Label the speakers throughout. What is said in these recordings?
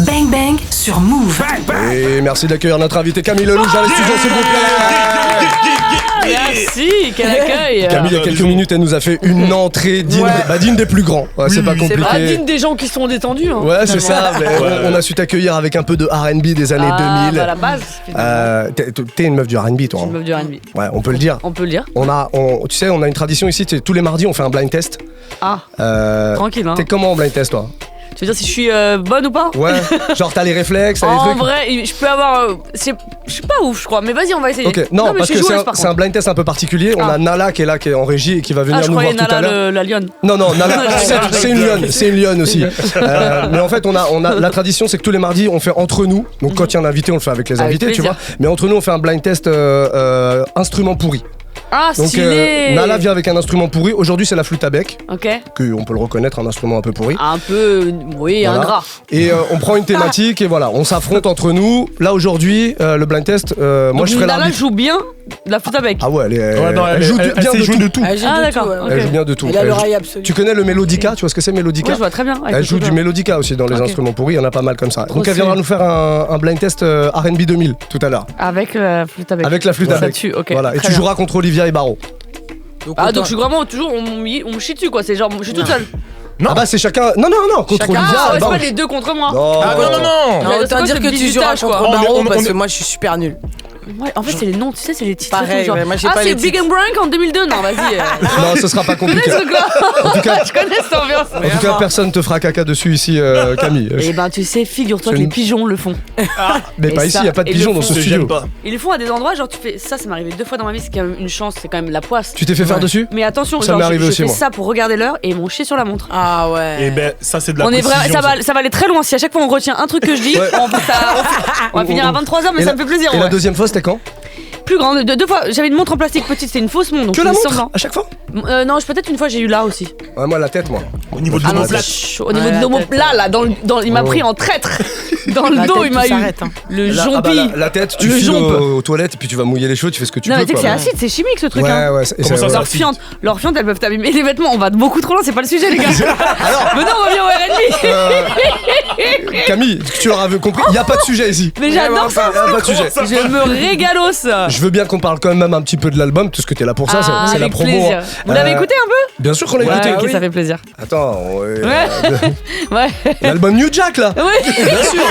Speaker 1: Bang Bang sur Move.
Speaker 2: Et merci d'accueillir notre invité Camille Lelouch dans les studios, s'il vous plaît.
Speaker 3: Merci, quel accueil.
Speaker 2: Camille, il y a quelques minutes, elle nous a fait une entrée digne, digne des plus grands. Ouais, c'est pas compliqué.
Speaker 3: C'est pas digne des gens qui sont détendus. Hein.
Speaker 2: Ouais, c'est ça. Mais on a su t'accueillir avec un peu de R&B des années 2000.
Speaker 3: Bah la base.
Speaker 2: T'es une meuf du R&B, toi.
Speaker 3: Une meuf du R&B.
Speaker 2: Ouais, on peut le dire.
Speaker 3: On peut le dire.
Speaker 2: Tu sais, on a une tradition ici. Tous les mardis, on fait un blind test.
Speaker 3: Tranquille. Hein.
Speaker 2: T'es comment en blind test, toi?
Speaker 3: Tu veux dire si je suis bonne ou pas?
Speaker 2: Ouais, genre t'as les réflexes, t'as les
Speaker 3: en
Speaker 2: trucs.
Speaker 3: En vrai, je peux avoir. Je suis pas ouf, je crois, mais vas-y, on va essayer.
Speaker 2: Ok, non, parce que c'est un blind test un peu particulier. On a Nala qui est là, qui est en régie et qui va venir nous voir tout à l'heure.
Speaker 3: La lionne.
Speaker 2: Non, Nala, c'est une lionne, c'est une lionne aussi. Mais en fait, on a la tradition, c'est que tous les mardis, on fait entre nous. Donc quand il y a un invité, on le fait avec les invités, tu vois. Mais entre nous, on fait un blind test instrument pourri.
Speaker 3: Ah,
Speaker 2: donc
Speaker 3: Nala
Speaker 2: vient avec un instrument pourri. Aujourd'hui, c'est la flûte à bec.
Speaker 3: Ok.
Speaker 2: On peut le reconnaître, un instrument un peu pourri.
Speaker 3: Un peu, oui, voilà. Ingrat.
Speaker 2: Et on prend une thématique et voilà, on s'affronte entre nous. Là aujourd'hui, le blind test, moi je ferai l'arbitre.
Speaker 3: Nala joue bien la flûte à bec.
Speaker 2: Ah ouais, elle joue bien de tout.
Speaker 3: Ah d'accord.
Speaker 2: Elle joue bien de tout.
Speaker 4: Elle a l'oreille absolue.
Speaker 2: Tu connais le mélodica? Tu vois ce que c'est mélodica?
Speaker 3: Ouais, je vois très bien.
Speaker 2: Elle joue du mélodica aussi dans les instruments pourris. Il y en a pas mal comme ça. Donc elle viendra nous faire un blind test R&B 2000 tout à l'heure.
Speaker 3: Avec la flûte à bec.
Speaker 2: Avec la flûte à bec. Voilà. Et tu joueras contre Olivia et Barreau.
Speaker 3: Donc je suis vraiment toujours, on me chie dessus quoi, c'est genre, je suis toute seule.
Speaker 2: Non. Ah bah c'est chacun. Non, contre Olivia.
Speaker 3: C'est pas les deux contre moi.
Speaker 4: Non, autant dire que tu joueras contre Barreau parce que moi je suis super nul.
Speaker 3: Ouais, en fait, c'est les noms, tu sais, c'est les titres.
Speaker 4: Pareil,
Speaker 3: genre.
Speaker 4: moi, j'ai
Speaker 3: pas
Speaker 4: c'est
Speaker 3: Big and Brank en 2002. Non, vas-y.
Speaker 2: Non, ce sera pas compliqué.
Speaker 3: En tout cas, je connais cette ambiance.
Speaker 2: En tout cas, personne te fera caca dessus ici, Camille.
Speaker 3: Eh ben, tu sais, figure-toi que les pigeons le font.
Speaker 2: Mais pas ici, y a pas de pigeons dans ce studio.
Speaker 3: Ils le font à des endroits, genre tu fais ça m'est arrivé 2 fois dans ma vie, c'est quand même une chance, c'est quand même la poisse.
Speaker 2: Tu t'es fait faire dessus?
Speaker 3: Mais attention,
Speaker 2: ça m'est arrivé aussi,
Speaker 3: je fais ça pour regarder l'heure et ils m'ont chié sur la montre.
Speaker 4: Ah ouais.
Speaker 5: Et ben ça c'est de la précision.
Speaker 3: Ça va aller très loin. Si à chaque fois on retient un truc que je dis, on va finir à 23h, mais ça me fait plaisir.
Speaker 2: Et la deuxième fois, c'était quand?
Speaker 3: Plus grande, 2 fois. J'avais une montre en plastique petite, c'était une fausse montre. Donc
Speaker 2: que la montre à chaque fois?
Speaker 3: Non, peut-être une fois j'ai eu là aussi.
Speaker 2: Ouais, moi la tête, moi.
Speaker 5: Au niveau de l'omoplate.
Speaker 3: Au niveau de l'omoplate, là, il m'a pris en traître. Dans le dos, il m'a eu. Le jompi.
Speaker 2: La tête, tu files aux toilettes et puis tu vas mouiller les cheveux, tu fais ce que tu peux.
Speaker 3: Non, mais tu sais que c'est acide, c'est chimique ce truc.
Speaker 2: Ouais.
Speaker 3: Leurs fientes, elles peuvent t'abîmer les vêtements. On va beaucoup trop loin, c'est pas le sujet, les gars. Mais non, on revient au R&B.
Speaker 2: Camille, tu l'auras compris, il y a pas de sujet ici.
Speaker 3: Mais j'adore ça.
Speaker 2: Il y a pas de sujet.
Speaker 3: Je me régalos.
Speaker 2: Je veux bien qu'on parle quand même un petit peu de l'album, parce que t'es là pour ça, c'est la promo.
Speaker 3: Vous l'avez écouté un peu?
Speaker 2: Bien sûr qu'on l'a écouté.
Speaker 3: Ok, ça fait plaisir.
Speaker 2: Attends,
Speaker 3: ouais.
Speaker 2: L'album New Jack là.
Speaker 3: Oui. Bien sûr.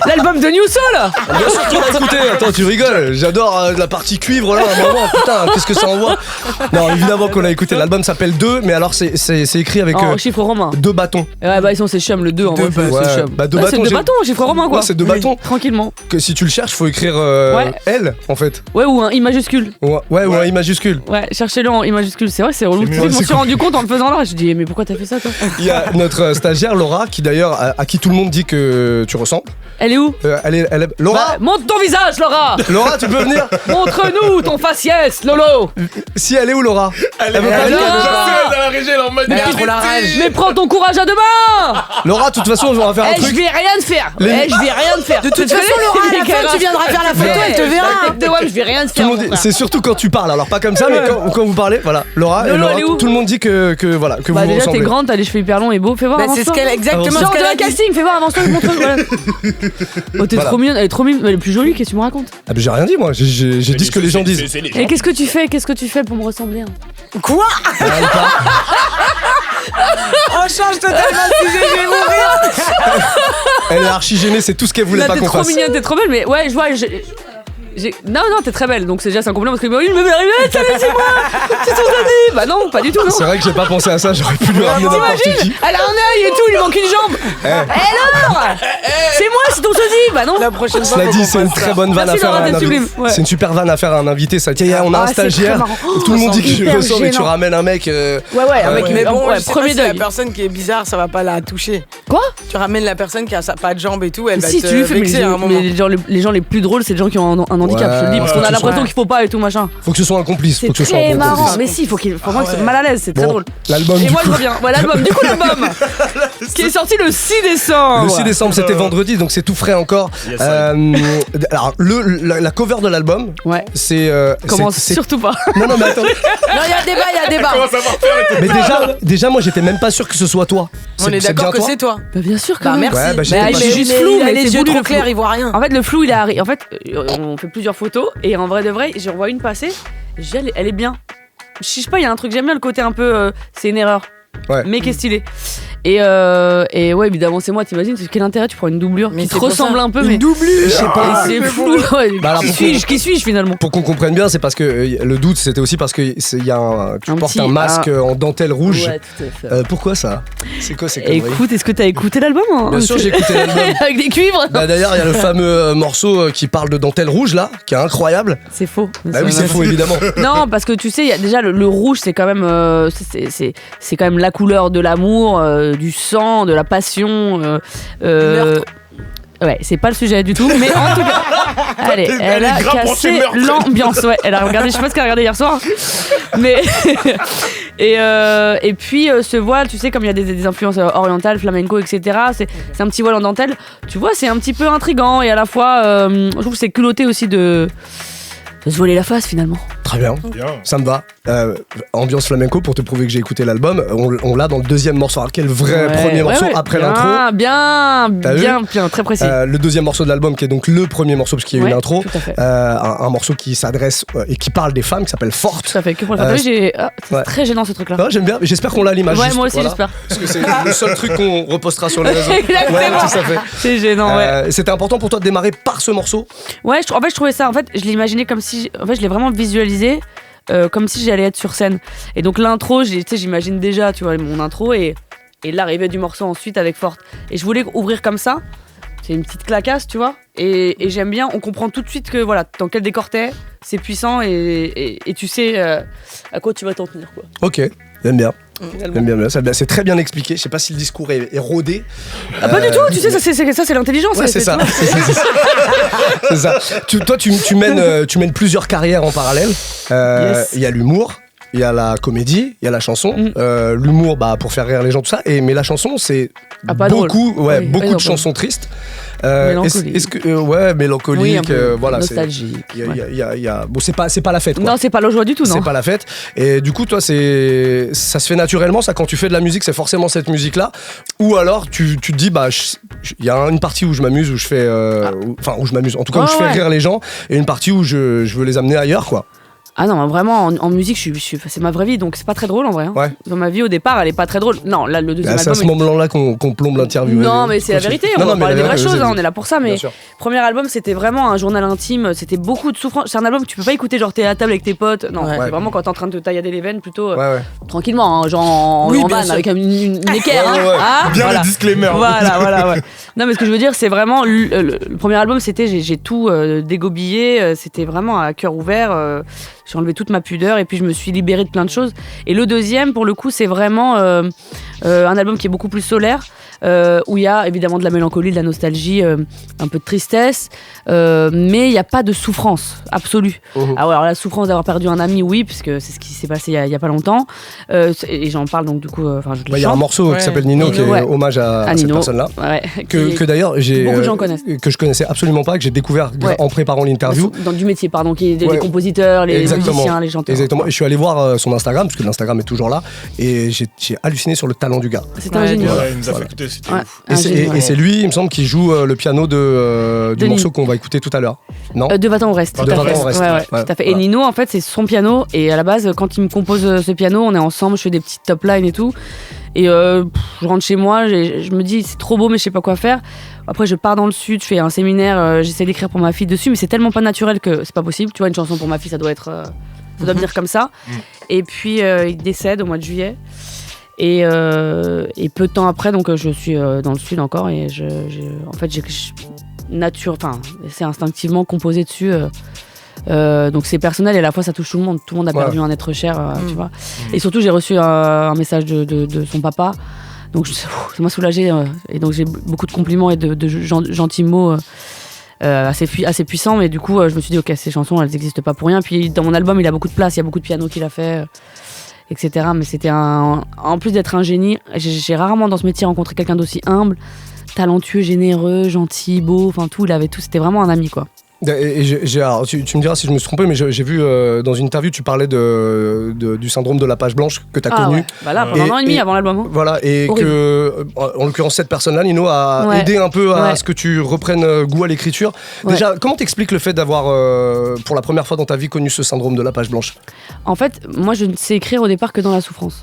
Speaker 3: L'album de New Soul.
Speaker 2: Bien sûr qu'on l'a écouté. Attends, tu rigoles. J'adore la partie cuivre là. À un moment, putain, qu'est-ce que ça envoie? Non, évidemment qu'on l'a écouté. L'album s'appelle 2, mais alors c'est écrit avec
Speaker 3: chiffre romain.
Speaker 2: 2 bâtons.
Speaker 3: Ouais, bah ils sont c'est chum le 2 en vrai. C'est chum.
Speaker 2: Bah 2 bâtons.
Speaker 3: C'est 2 bâtons, chiffre romain quoi.
Speaker 2: Ouais, c'est 2 bâtons.
Speaker 3: Tranquillement.
Speaker 2: Que si tu le cherches, faut écrire L en fait.
Speaker 3: Ouais, ou un I majuscule.
Speaker 2: Ouais, ou un I majuscule.
Speaker 3: Ouais, cherchez-le en I majuscule. C'est vrai, c'est relou. Je m'en suis rendu compte en le faisant là. Je dis mais pourquoi t'as fait ça toi?
Speaker 2: Il y a notre stagiaire Laura qui d'ailleurs à qui tout le monde dit que tu ressembles.
Speaker 3: Elle est où?
Speaker 2: Elle est Laura.
Speaker 3: Montre ton visage, Laura.
Speaker 2: Laura, tu peux venir.
Speaker 3: Montre-nous ton faciès, Lolo.
Speaker 2: Si elle est où, Laura?
Speaker 5: Elle veut pas
Speaker 3: mais prends ton courage à deux mains.
Speaker 2: Laura, de toute façon, on va faire un truc.
Speaker 3: Je vais rien te faire. Je vais rien te faire.
Speaker 4: De toute façon, Laura, à la fin, tu viendras faire la photo, elle te verra.
Speaker 3: Je vais rien te faire.
Speaker 2: C'est surtout quand tu parles. Alors pas comme ça, mais quand vous parlez, voilà. Laura, tout le monde dit que voilà que vous
Speaker 3: ressemblez.
Speaker 2: Déjà,
Speaker 3: t'es grande, t'as les cheveux hyper longs et beaux. Fais voir.
Speaker 4: C'est exactement
Speaker 3: ce qu'elle a casting. Fais voir avant ça, je montre. Oh, t'es trop mignonne. Elle est trop mignonne. Elle est plus jolie. Qu'est-ce que tu me racontes?
Speaker 2: Ah, j'ai rien dit, moi. J'ai dit ce que les gens disent.
Speaker 3: Et qu'est-ce que tu fais? Qu'est-ce que tu fais pour me ressembler?
Speaker 4: Quoi? On change totalement de sujet, je vais mourir.
Speaker 2: Elle est archi gênée, c'est tout ce qu'elle voulait pas qu'on fasse.
Speaker 3: T'es trop mignonne, t'es trop belle, mais ouais, je vois. Non, t'es très belle, donc c'est déjà un compliment parce que il me arrive, c'est moi, c'est ton ami. Bah non, pas du tout, non.
Speaker 2: C'est vrai que j'ai pas pensé à ça, j'aurais pu lui ramener n'importe qui.
Speaker 3: Elle a un œil et tout, il lui manque une jambe. Alors c'est moi, c'est ton sosie. Bah non.
Speaker 4: La prochaine fois.
Speaker 2: Cela dit, c'est une très bonne vanne à faire à un invité. C'est une super vanne à faire à un invité. Ça, tiens, on a un stagiaire. Tout le monde dit que je ressemble et tu ramènes un mec.
Speaker 3: Ouais, un mec.
Speaker 4: Mais bon,
Speaker 3: premier deuil.
Speaker 4: La personne qui est bizarre, ça va pas la toucher.
Speaker 3: Quoi?
Speaker 4: Tu ramènes la personne qui a pas de jambes et tout, elle va
Speaker 3: te vexer à un moment. Mais les gens les plus drôles, c'est les gens qui ont un handicap, je te le dis, parce qu'on a l'impression qu'il faut pas et tout machin.
Speaker 2: Faut que ce soit un complice.
Speaker 3: C'est très marrant. Mais si, faut moi que c'est mal à l'aise, c'est très drôle.
Speaker 2: L'album.
Speaker 3: Et moi je reviens. Ouais, l'album. Du coup, l'album qui est sorti le 6 décembre.
Speaker 2: Le 6 décembre, c'était vendredi, donc c'est tout frais encore.
Speaker 5: Yes,
Speaker 2: Alors, la cover de l'album,
Speaker 3: Ouais.
Speaker 2: c'est.
Speaker 3: Commence
Speaker 2: c'est-
Speaker 3: surtout pas.
Speaker 2: Non, mais attends.
Speaker 4: Non, il y a débat.
Speaker 5: Comment ça va faire
Speaker 2: Mais déjà, moi, j'étais même pas sûr que ce soit toi.
Speaker 4: On est d'accord
Speaker 2: bien
Speaker 4: que
Speaker 2: toi
Speaker 4: c'est toi.
Speaker 3: Bah, bien sûr, quand
Speaker 4: Bah,
Speaker 3: même.
Speaker 4: merci.
Speaker 2: Ouais, bah, j'étais
Speaker 3: Bah,
Speaker 2: pas
Speaker 3: il
Speaker 2: sûr.
Speaker 3: est juste
Speaker 4: Mais
Speaker 3: flou,
Speaker 4: il a
Speaker 3: mais
Speaker 4: les
Speaker 3: c'est
Speaker 4: yeux
Speaker 3: voulu,
Speaker 4: trop
Speaker 3: le flou.
Speaker 4: clairs, il voit rien.
Speaker 3: En fait, le flou, il a. En fait, on fait plusieurs photos et en vrai de vrai, j'en vois une passer. Je dis, elle est bien. Je sais pas, il y a un truc, j'aime bien le côté un peu. C'est une erreur.
Speaker 2: Ouais.
Speaker 3: Mais qui est stylé. Et ouais, évidemment, c'est moi, t'imagines, quel intérêt tu prends une doublure
Speaker 4: Mais
Speaker 3: qui
Speaker 4: c'est
Speaker 3: te
Speaker 4: pour
Speaker 3: ressemble
Speaker 4: ça.
Speaker 3: un peu, mais.
Speaker 2: Je sais pas.
Speaker 3: C'est flou. Ouais,
Speaker 2: Bah alors,
Speaker 3: qui suis-je finalement?
Speaker 2: Pour qu'on comprenne bien, c'est parce que le doute, c'était aussi parce que tu
Speaker 3: Un
Speaker 2: portes
Speaker 3: petit-
Speaker 2: un masque en dentelle rouge.
Speaker 3: Ouais, tout à fait.
Speaker 2: Pourquoi ça? C'est quoi ces conneries?
Speaker 3: Écoute, est-ce que t'as écouté l'album hein
Speaker 2: Bien sûr, j'ai écouté l'album.
Speaker 3: Avec des cuivres.
Speaker 2: Bah d'ailleurs, il y a le fameux morceau qui parle de dentelle rouge là, qui est incroyable.
Speaker 3: C'est faux.
Speaker 2: Bah oui, c'est faux évidemment.
Speaker 3: Non, parce que tu sais, il y a déjà le rouge, c'est quand même, c'est quand même la couleur de l'amour, du sang, de la passion.
Speaker 4: meurtre.
Speaker 3: Ouais, c'est pas le sujet du tout, mais en tout cas, allez, elle a
Speaker 5: est grave pour ses
Speaker 3: cassé
Speaker 5: meurtres.
Speaker 3: l'ambiance. Ouais, elle a regardé, je sais pas ce qu'elle a regardé hier soir, mais et puis ce voile, tu sais, comme il y a des influences orientales, flamenco, etc. C'est un petit voile en dentelle. Tu vois, c'est un petit peu intriguant et à la fois, je trouve que c'est culotté aussi de se voiler la face finalement.
Speaker 2: Très bien,
Speaker 5: Bien.
Speaker 2: ça me va. Ambiance flamenco pour te prouver que j'ai écouté l'album. On l'a dans le deuxième morceau. Alors quel vrai
Speaker 3: Ouais,
Speaker 2: premier morceau
Speaker 3: ouais.
Speaker 2: après
Speaker 3: Bien,
Speaker 2: l'intro.
Speaker 3: Bien,
Speaker 2: vu
Speaker 3: bien, très précis.
Speaker 2: Le deuxième morceau de l'album qui est donc le premier morceau parce qu'il y a
Speaker 3: Ouais,
Speaker 2: une intro.
Speaker 3: tout à fait.
Speaker 2: Un morceau qui s'adresse et qui parle des femmes qui s'appelle Forte.
Speaker 3: Tout à fait. Que pour le faire, c'est
Speaker 2: ouais.
Speaker 3: très gênant ce truc-là.
Speaker 2: Ah, j'aime bien, mais j'espère qu'on l'a à l'image.
Speaker 3: Ouais,
Speaker 2: juste,
Speaker 3: moi aussi
Speaker 2: voilà.
Speaker 3: j'espère.
Speaker 2: Parce que c'est le seul truc qu'on repostera sur les réseaux.
Speaker 3: Exactement.
Speaker 2: Ouais, tout à fait.
Speaker 3: C'est gênant, ouais.
Speaker 2: C'était important pour toi de démarrer par ce morceau.
Speaker 3: Ouais, en fait, je trouvais ça. En fait, je l'imaginais comme si. En fait, je l'ai vraiment visualisé comme si j'allais être sur scène. Et donc, l'intro, tu sais, j'imagine déjà, tu vois, mon intro et l'arrivée du morceau ensuite avec Forte. Et je voulais ouvrir comme ça. C'est une petite clacasse, tu vois. Et j'aime bien, on comprend tout de suite que, voilà, dans quel décor t'es, c'est puissant et tu sais à quoi tu vas t'en tenir, quoi.
Speaker 2: Ok, j'aime bien.
Speaker 3: Finalement.
Speaker 2: J'aime bien. C'est très bien expliqué. Je sais pas si le discours est rodé.
Speaker 3: Ah, pas du tout, tu sais, ça, c'est l'intelligence.
Speaker 2: Ouais, c'est ça.
Speaker 3: tu vois.
Speaker 2: C'est ça. Toi, tu mènes plusieurs carrières en parallèle.
Speaker 3: Yes.
Speaker 2: Il y a l'humour. Il y a la comédie, il y a la chanson, l'humour pour faire rire les gens, tout ça. Mais la chanson, c'est
Speaker 3: pas
Speaker 2: beaucoup,
Speaker 3: drôle. Oui,
Speaker 2: beaucoup
Speaker 3: non,
Speaker 2: de chansons tristes.
Speaker 3: Mélancolique.
Speaker 2: Est-ce que mélancolique,
Speaker 3: Oui, un peu
Speaker 2: voilà.
Speaker 3: nostalgique.
Speaker 2: Bon, c'est pas la fête. Quoi.
Speaker 3: Non, c'est pas la joie du tout, non.
Speaker 2: C'est pas la fête. Et du coup, toi, ça se fait naturellement, ça, quand tu fais de la musique, c'est forcément cette musique-là. Ou alors, tu te dis, il y a une partie où je m'amuse, où je fais. Où je m'amuse, en tout cas, où je fais rire les gens, et une partie où je veux les amener ailleurs, quoi.
Speaker 3: Ah non, vraiment, en musique, c'est ma vraie vie, donc c'est pas très drôle en vrai. Hein.
Speaker 2: Ouais.
Speaker 3: Dans ma vie, au départ, elle est pas très drôle. Non, là, le deuxième
Speaker 2: C'est à
Speaker 3: album.
Speaker 2: ce moment-là qu'on plombe l'interview.
Speaker 3: Non, mais c'est la vérité, on va parler des vraies choses, on est là pour ça. Mais
Speaker 2: Bien sûr.
Speaker 3: premier album, c'était vraiment un journal intime, c'était beaucoup de souffrance. C'est un album que tu peux pas écouter, genre t'es à table avec tes potes. Non,
Speaker 4: Ouais.
Speaker 3: c'est vraiment quand t'es en train de te taillader les veines, plutôt
Speaker 2: Ouais.
Speaker 3: tranquillement, hein, genre en
Speaker 4: Oui,
Speaker 3: en
Speaker 4: bien
Speaker 3: van,
Speaker 4: sûr.
Speaker 3: avec une équerre.
Speaker 2: Ouais,
Speaker 3: hein.
Speaker 2: ouais.
Speaker 3: Ah,
Speaker 5: Bien
Speaker 3: voilà.
Speaker 5: le disclaimer.
Speaker 3: Voilà, ouais. Non, mais ce que je veux dire, c'est vraiment le premier album, c'était j'ai tout dégobillé, c'était vraiment à cœur ouvert. J'ai enlevé toute ma pudeur et puis je me suis libérée de plein de choses. Et le deuxième, pour le coup, c'est vraiment un album qui est beaucoup plus solaire, où il y a évidemment de la mélancolie, de la nostalgie, un peu de tristesse, mais il n'y a pas de souffrance absolue. Ah ouais, alors la souffrance d'avoir perdu un ami, oui, puisque c'est ce qui s'est passé il y a pas longtemps. Et j'en parle donc du coup, je le
Speaker 2: Il y a un
Speaker 3: chante.
Speaker 2: morceau qui s'appelle Nino, qui est
Speaker 3: Ouais.
Speaker 2: hommage à cette
Speaker 3: Nino.
Speaker 2: personne-là.
Speaker 3: Ouais,
Speaker 2: Que d'ailleurs,
Speaker 3: beaucoup de gens connaissent.
Speaker 2: que je connaissais absolument pas, que j'ai découvert
Speaker 3: Ouais.
Speaker 2: en préparant l'interview.
Speaker 3: Dans du métier, pardon, qui est les
Speaker 2: Ouais.
Speaker 3: compositeurs, les
Speaker 2: Exactement.
Speaker 3: musiciens, les chanteurs.
Speaker 2: Exactement. Et je suis allé voir son Instagram, parce que l'Instagram est toujours là, et j'ai halluciné sur le talent du gars.
Speaker 3: C'est un génie.
Speaker 5: Il nous a fait écouter, c'était
Speaker 3: Ouais.
Speaker 5: ouf.
Speaker 2: Et
Speaker 3: Un
Speaker 2: c'est-
Speaker 3: génie,
Speaker 2: et
Speaker 3: ouais.
Speaker 2: c'est lui, il me semble, qui joue le piano du
Speaker 3: De
Speaker 2: morceau
Speaker 3: Nino.
Speaker 2: qu'on va écouter tout à l'heure. Non
Speaker 3: De Va-t'en au reste.
Speaker 2: De
Speaker 3: tout à
Speaker 2: Va-t'en
Speaker 3: fait.
Speaker 2: au reste,
Speaker 3: Ouais,
Speaker 2: ouais.
Speaker 3: tout à fait.
Speaker 2: Voilà.
Speaker 3: Et Nino, en fait, c'est son piano. Et à la base, quand il me compose ce piano, on est ensemble, je fais des petites top lines et tout. Et je rentre chez moi, je me dis, c'est trop beau, mais je sais pas quoi faire. Après, je pars dans le sud, je fais un séminaire, j'essaie d'écrire pour ma fille dessus, mais c'est tellement pas naturel que c'est pas possible. Tu vois, une chanson pour ma fille, ça doit être. Ça doit venir comme ça. Et puis, il décède au mois de juillet. Et peu de temps après, donc je suis dans le sud encore et en fait c'est instinctivement composé dessus. Donc c'est personnel et à la fois ça touche tout le monde. Tout le monde a perdu un être cher, tu vois. Et surtout j'ai reçu un message de son papa. Donc ça m'a soulagée et donc j'ai beaucoup de compliments et de gentils mots. Assez puissant, mais du coup je me suis dit ok, ces chansons elles n'existent pas pour rien. Puis dans mon album il a beaucoup de place, il y a beaucoup de piano qu'il a fait, etc. Mais c'était en plus d'être un génie, j'ai rarement dans ce métier rencontré quelqu'un d'aussi humble, talentueux, généreux, gentil, beau, enfin tout, il avait tout, c'était vraiment un ami quoi.
Speaker 2: Alors, tu me diras si je me suis trompé, mais j'ai vu dans une interview, tu parlais du syndrome de la page blanche que tu as connu.
Speaker 3: Ouais. Bah là, pendant un an et demi avant l'album. Hein.
Speaker 2: Voilà, et horrible. Que, en l'occurrence, cette personne-là, Nino, a aidé un peu à ce que tu reprennes goût à l'écriture. Déjà, comment t'expliques le fait d'avoir, pour la première fois dans ta vie, connu ce syndrome de la page blanche ?
Speaker 3: En fait, moi, je ne sais écrire au départ que dans la souffrance.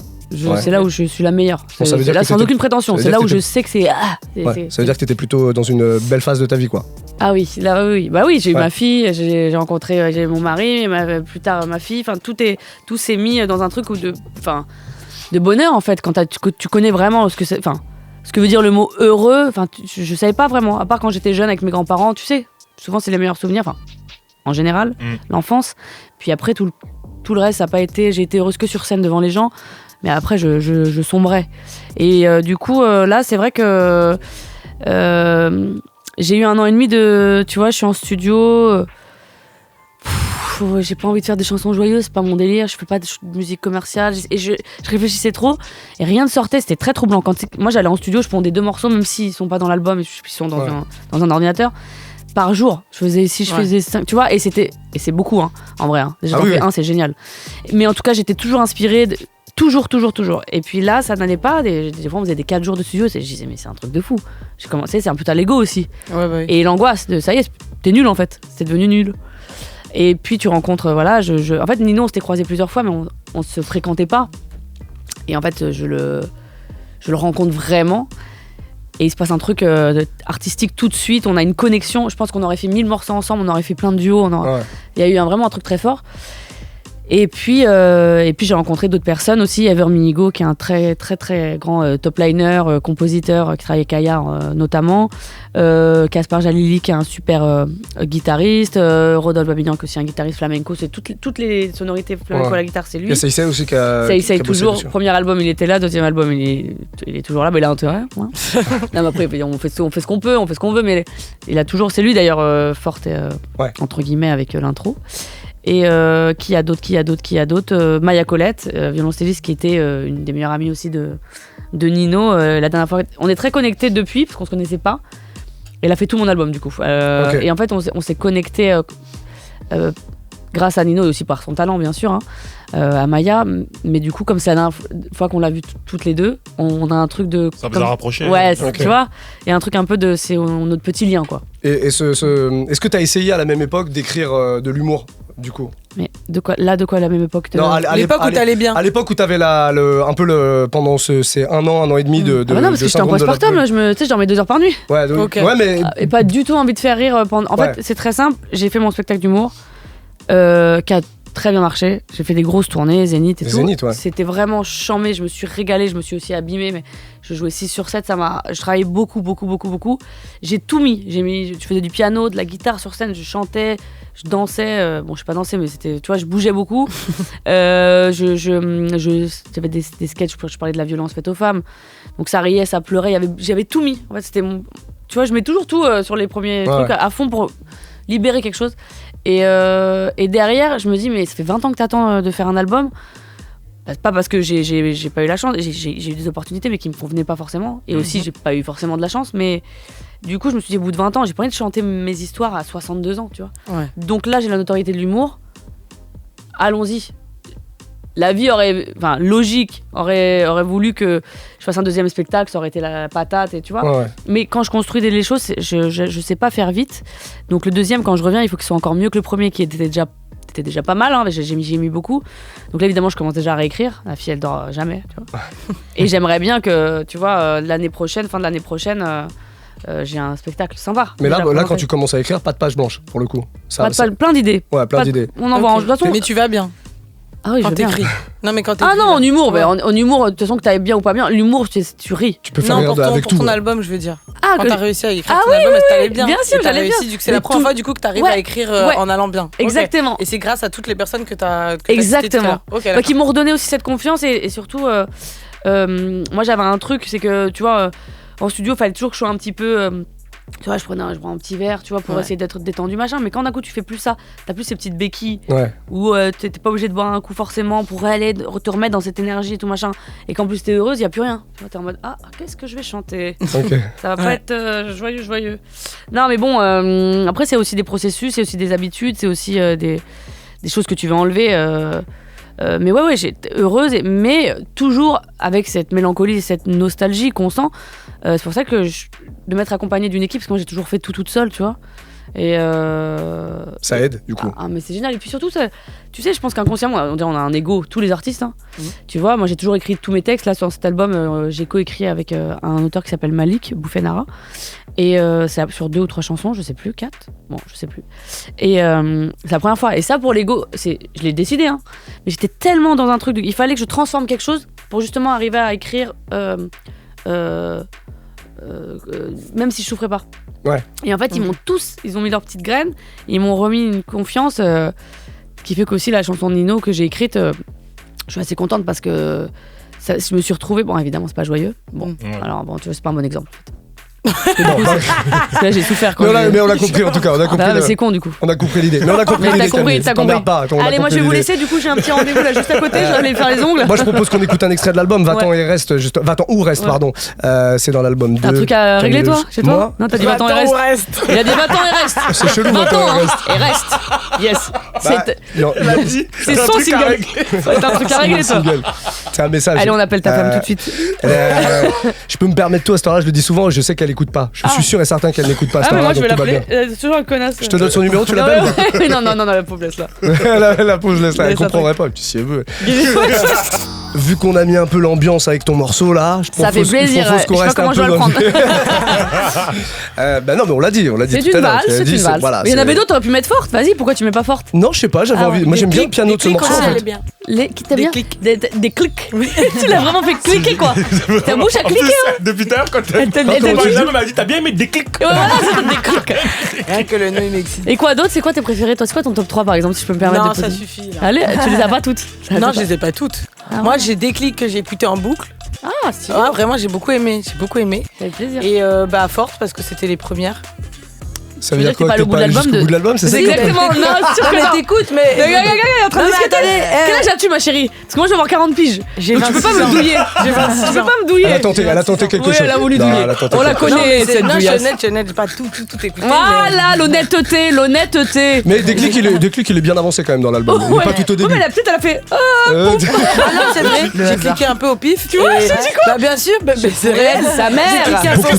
Speaker 3: C'est là où je suis la meilleure.
Speaker 2: Ça veut dire
Speaker 3: là, sans aucune prétention. C'est là où je sais que c'est.
Speaker 2: Ça veut dire que t'étais plutôt dans une belle phase de ta vie, quoi.
Speaker 3: Ah oui, là oui. Bah oui, j'ai eu ma fille, j'ai rencontré, j'ai mon mari, plus tard ma fille. Enfin, tout s'est mis dans un truc de bonheur en fait. Quand tu connais vraiment ce que c'est. Enfin, ce que veut dire le mot heureux. Enfin, je savais pas vraiment. À part quand j'étais jeune avec mes grands-parents, tu sais. Souvent, c'est les meilleurs souvenirs. Enfin, en général, l'enfance. Puis après, tout le reste, ça n'a pas été. J'ai été heureuse que sur scène devant les gens. Mais après, je sombrais. Et du coup, là, c'est vrai que j'ai eu 1 an et demi de... Tu vois, je suis en studio. J'ai pas envie de faire des chansons joyeuses, c'est pas mon délire. Je fais pas de musique commerciale. Et je réfléchissais trop. Et rien ne sortait, c'était très troublant. Moi, j'allais en studio, je pondais 2 morceaux, même s'ils sont pas dans l'album, ils sont dans un ordinateur. Par jour, je faisais 5, tu vois, et c'est beaucoup, hein, en vrai. Hein. Déjà, un, c'est génial. Mais en tout cas, j'étais toujours inspirée... Toujours. Et puis là, ça n'allait pas. Des fois, on faisait des 4 jours de studio. Je disais, mais c'est un truc de fou. J'ai commencé, c'est un peu ta l'ego aussi. Ouais. Et l'angoisse de ça y est, t'es nul en fait. C'est devenu nul. Et puis tu rencontres, voilà. En fait, Nino, on s'était croisés plusieurs fois, mais on se fréquentait pas. Et en fait, je le rencontre vraiment. Et il se passe un truc artistique tout de suite. On a une connexion. Je pense qu'on aurait fait 1000 morceaux ensemble. On aurait fait plein de duos. Il y a eu vraiment un truc très fort. Et puis j'ai rencontré d'autres personnes aussi, Ever Minigo qui est un très très très grand top liner, compositeur qui travaille avec Aya notamment, Caspar Jalili qui est un super guitariste, Rodolphe Babignan qui est aussi un guitariste flamenco, c'est toutes les sonorités flamenco à la guitare, c'est lui.
Speaker 2: Il y a Seisei aussi qui a
Speaker 3: toujours, bossé, premier album il était là, deuxième album il est toujours là, mais il a intérêt. Hein. Non, mais après on fait ce qu'on peut, on fait ce qu'on veut, mais il a toujours, c'est lui d'ailleurs forte entre guillemets avec l'intro. Et qui a d'autres Maya Colette, violoncelliste qui était une des meilleures amies aussi de Nino. La dernière fois, on est très connectés depuis parce qu'on se connaissait pas. Elle a fait tout mon album du coup. Et en fait, on s'est connectés grâce à Nino et aussi par son talent bien sûr, hein, à Maya. Mais du coup, comme c'est la dernière fois qu'on l'a vu toutes les deux, on a un truc de...
Speaker 5: Ça vous a rapproché.
Speaker 3: Ouais, tu vois. Et un truc un peu de... C'est notre petit lien quoi.
Speaker 2: Et est-ce que tu as essayé à la même époque d'écrire de l'humour du coup?
Speaker 3: Mais de quoi à la même époque
Speaker 4: Non, à l'époque où t'allais bien.
Speaker 2: À l'époque où t'avais un peu pendant ces 1 an et demi de
Speaker 3: non, parce que j'étais en postpartum, là, je dormais 2 heures par nuit.
Speaker 2: Ouais, mais...
Speaker 3: Et pas du tout envie de faire rire pendant... En fait, c'est très simple, j'ai fait mon spectacle d'humour qui a très bien marché. J'ai fait des grosses tournées, Zénith et tout. C'était vraiment chambé, je me suis régalée, je me suis aussi abîmée, mais je jouais 6 sur 7, je travaillais beaucoup. J'ai tout mis. Je faisais du piano, de la guitare sur scène, je chantais, je dansais. Bon, je sais pas danser, mais c'était, tu vois, je bougeais beaucoup. J'avais des sketchs, je parlais de la violence faite aux femmes. Donc ça riait, ça pleurait, j'avais tout mis. En fait, c'était tu vois, je mets toujours tout sur les premiers trucs à fond pour libérer quelque chose. Et derrière, je me dis, mais ça fait 20 ans que t'attends de faire un album. Pas parce que j'ai pas eu la chance, j'ai eu des opportunités, mais qui me convenaient pas forcément. Et aussi, j'ai pas eu forcément de la chance. Mais du coup, je me suis dit, au bout de 20 ans, j'ai pas envie de chanter mes histoires à 62 ans, tu vois. Ouais. Donc là, j'ai la notoriété de l'humour. Allons-y. La vie logique, aurait voulu que je fasse un 2e spectacle, ça aurait été la patate, et tu vois. Ouais. Mais quand je construis les choses, je sais pas faire vite. Donc le 2e, quand je reviens, il faut qu'il soit encore mieux que le premier, qui était déjà pas mal, hein, j'ai mis beaucoup. Donc là, évidemment, je commence déjà à réécrire. La fille, elle dort jamais, tu vois. Et j'aimerais bien que, tu vois, fin de l'année prochaine, j'ai un spectacle sympa.
Speaker 2: Mais là, quand tu commences à écrire, pas de page blanche, pour le coup.
Speaker 3: Plein d'idées.
Speaker 2: Ouais, plein d'idées.
Speaker 3: On en voit en...
Speaker 4: Mais tu vas bien.
Speaker 3: Ah oui,
Speaker 4: quand t'écris. Non, mais quand t'écris.
Speaker 3: Ah non, en humour, en humour, de toute façon, que t'ailles bien ou pas bien, l'humour, tu ris.
Speaker 2: Tu peux faire rire avec tout.
Speaker 4: Pour ton album, je veux dire.
Speaker 3: Ah,
Speaker 4: quand t'as réussi à écrire ton album, t'allais bien.
Speaker 3: Bien sûr, j'allais bien.
Speaker 4: Réussi, c'est la première fois, du coup, que t'arrives à écrire en allant bien.
Speaker 3: Exactement.
Speaker 4: Et c'est grâce à toutes les personnes que t'as
Speaker 3: exactement. Qui m'ont redonné aussi cette confiance et surtout, moi, j'avais un truc, c'est que, tu vois, en studio, il fallait toujours que je sois un petit peu Tu vois, je prends un petit verre, tu vois, pour essayer d'être détendu, machin. Mais quand d'un coup, tu fais plus ça, t'as plus ces petites béquilles où t'es pas obligé de boire un coup forcément pour aller te remettre dans cette énergie et tout, machin. Et qu'en plus, t'es heureuse, y a plus rien. Tu vois, t'es en mode, qu'est-ce que je vais chanter Ça va pas être joyeux. Non, mais bon, après, c'est aussi des processus, c'est aussi des habitudes, c'est aussi des choses que tu veux enlever. Mais ouais, j'étais heureuse, mais toujours avec cette mélancolie, cette nostalgie qu'on sent. C'est pour ça que de m'être accompagnée d'une équipe, parce que moi j'ai toujours fait tout toute seule, tu vois. Et
Speaker 2: ça aide, du coup.
Speaker 3: Mais c'est génial. Et puis surtout, tu sais, je pense qu'inconsciemment, on a un ego, tous les artistes. Hein. Tu vois, moi j'ai toujours écrit tous mes textes. Là, sur cet album, j'ai coécrit avec un auteur qui s'appelle Malik Bouffenara. Et c'est sur 2 ou 3 chansons, je sais plus, 4. Bon, je sais plus. Et c'est la première fois. Et ça, pour l'ego, je l'ai décidé. Hein. Mais j'étais tellement dans un truc. Il fallait que je transforme quelque chose pour justement arriver à écrire. Même si je souffrais pas. Et en fait, ils ont mis leurs petites graines, ils m'ont remis une confiance qui fait qu'aussi la chanson de Nino que j'ai écrite, je suis assez contente parce que je me suis retrouvée. Bon, évidemment, c'est pas joyeux. Bon, alors bon, tu vois, c'est pas un bon exemple en fait. Parce que là, j'ai souffert quand
Speaker 2: mais on l'a compris en tout cas.
Speaker 3: C'est con du coup.
Speaker 2: On a compris l'idée. Mais on a compris l'idée.
Speaker 3: T'as compris. Allez, moi je vais vous laisser. Du coup, j'ai un petit rendez-vous là juste à côté. Je vais aller faire les ongles.
Speaker 2: Moi, je propose qu'on écoute un extrait de l'album. Va-t'en et reste. Va-t'en ou reste, pardon. C'est dans l'album 2.
Speaker 3: T'as un truc à régler toi chez toi? Non, t'as dit va-t'en et reste. Il a dit va-t'en et reste.
Speaker 2: C'est chelou. Va-t'en
Speaker 3: et reste. Yes. C'est son single. T'as un truc à régler toi.
Speaker 2: C'est un message.
Speaker 3: Allez, on appelle ta femme tout de suite.
Speaker 2: Je peux me permettre tout à cette heure-là. Je le dis souvent. Je sais qu'elle écoute pas. Je suis sûr et certain qu'elle n'écoute pas.
Speaker 3: Mais moi je vais l'appeler. C'est toujours un connasse.
Speaker 2: Je te donne son numéro, tu l'appelles?
Speaker 3: Non, la pauvre laisse là.
Speaker 2: La pauvre je laisse là. Elle comprendrait pas. Puis si elle veut. Vu qu'on a mis un peu l'ambiance avec ton morceau là, je
Speaker 3: ça fait plaisir. Je sais pas comment je vais le prendre.
Speaker 2: Bah non, mais on l'a dit.
Speaker 3: C'est une valse, c'est une valse. Il y en avait d'autres, t'aurais pu mettre forte. Vas-y, pourquoi tu mets pas forte?
Speaker 2: Non, je sais pas, j'avais envie. Moi j'aime bien le piano de ce morceau.
Speaker 3: T'as bien des clics. Tu l'as vraiment fait cliquer quoi. Ta bouche a cliqué.
Speaker 5: Depuis tout à l'heure, quand elle m'a dit t'as bien aimé des clics.
Speaker 3: Voilà, c'est des clics.
Speaker 4: Rien que le nom il m'excite.
Speaker 3: Et quoi d'autre? C'est quoi tes préférés? Toi, c'est quoi ton top 3 par exemple, si je peux me permettre?
Speaker 4: Non, ça suffit.
Speaker 3: Allez, tu les as pas toutes?
Speaker 4: Non, je les ai pas toutes. Moi, j'ai des clics que j'ai écoutés en boucle.
Speaker 3: Ah, si.
Speaker 4: Vraiment, j'ai beaucoup aimé.
Speaker 3: Avec plaisir.
Speaker 4: Et forte parce que c'était les premières.
Speaker 2: Ça veut dire quoi?
Speaker 3: T'es pas le bout de
Speaker 2: l'album, c'est ça?
Speaker 3: Exactement, non, c'est sûr que non.
Speaker 4: T'écoutes, mais.
Speaker 3: Regarde, en train de discuter. Quel âge as-tu, ma chérie? Parce que moi, je vais avoir 40 piges. Donc tu peux pas me douiller. Tu peux pas me douiller.
Speaker 2: Elle a tenté quelque chose.
Speaker 3: Elle a voulu douiller. On la connaît, cette douillasse.
Speaker 4: Je suis honnête, j'ai pas tout écouté.
Speaker 3: Voilà, l'honnêteté.
Speaker 2: Mais Déclic, il est bien avancé quand même dans l'album. Il est pas tout au début.
Speaker 3: Mais la petite, elle a fait.
Speaker 4: Non, c'est vrai. J'ai cliqué un peu au pif.
Speaker 3: Tu vois, je te dis quoi?
Speaker 4: Bah, bien sûr, c'est réel.
Speaker 3: Sa mère.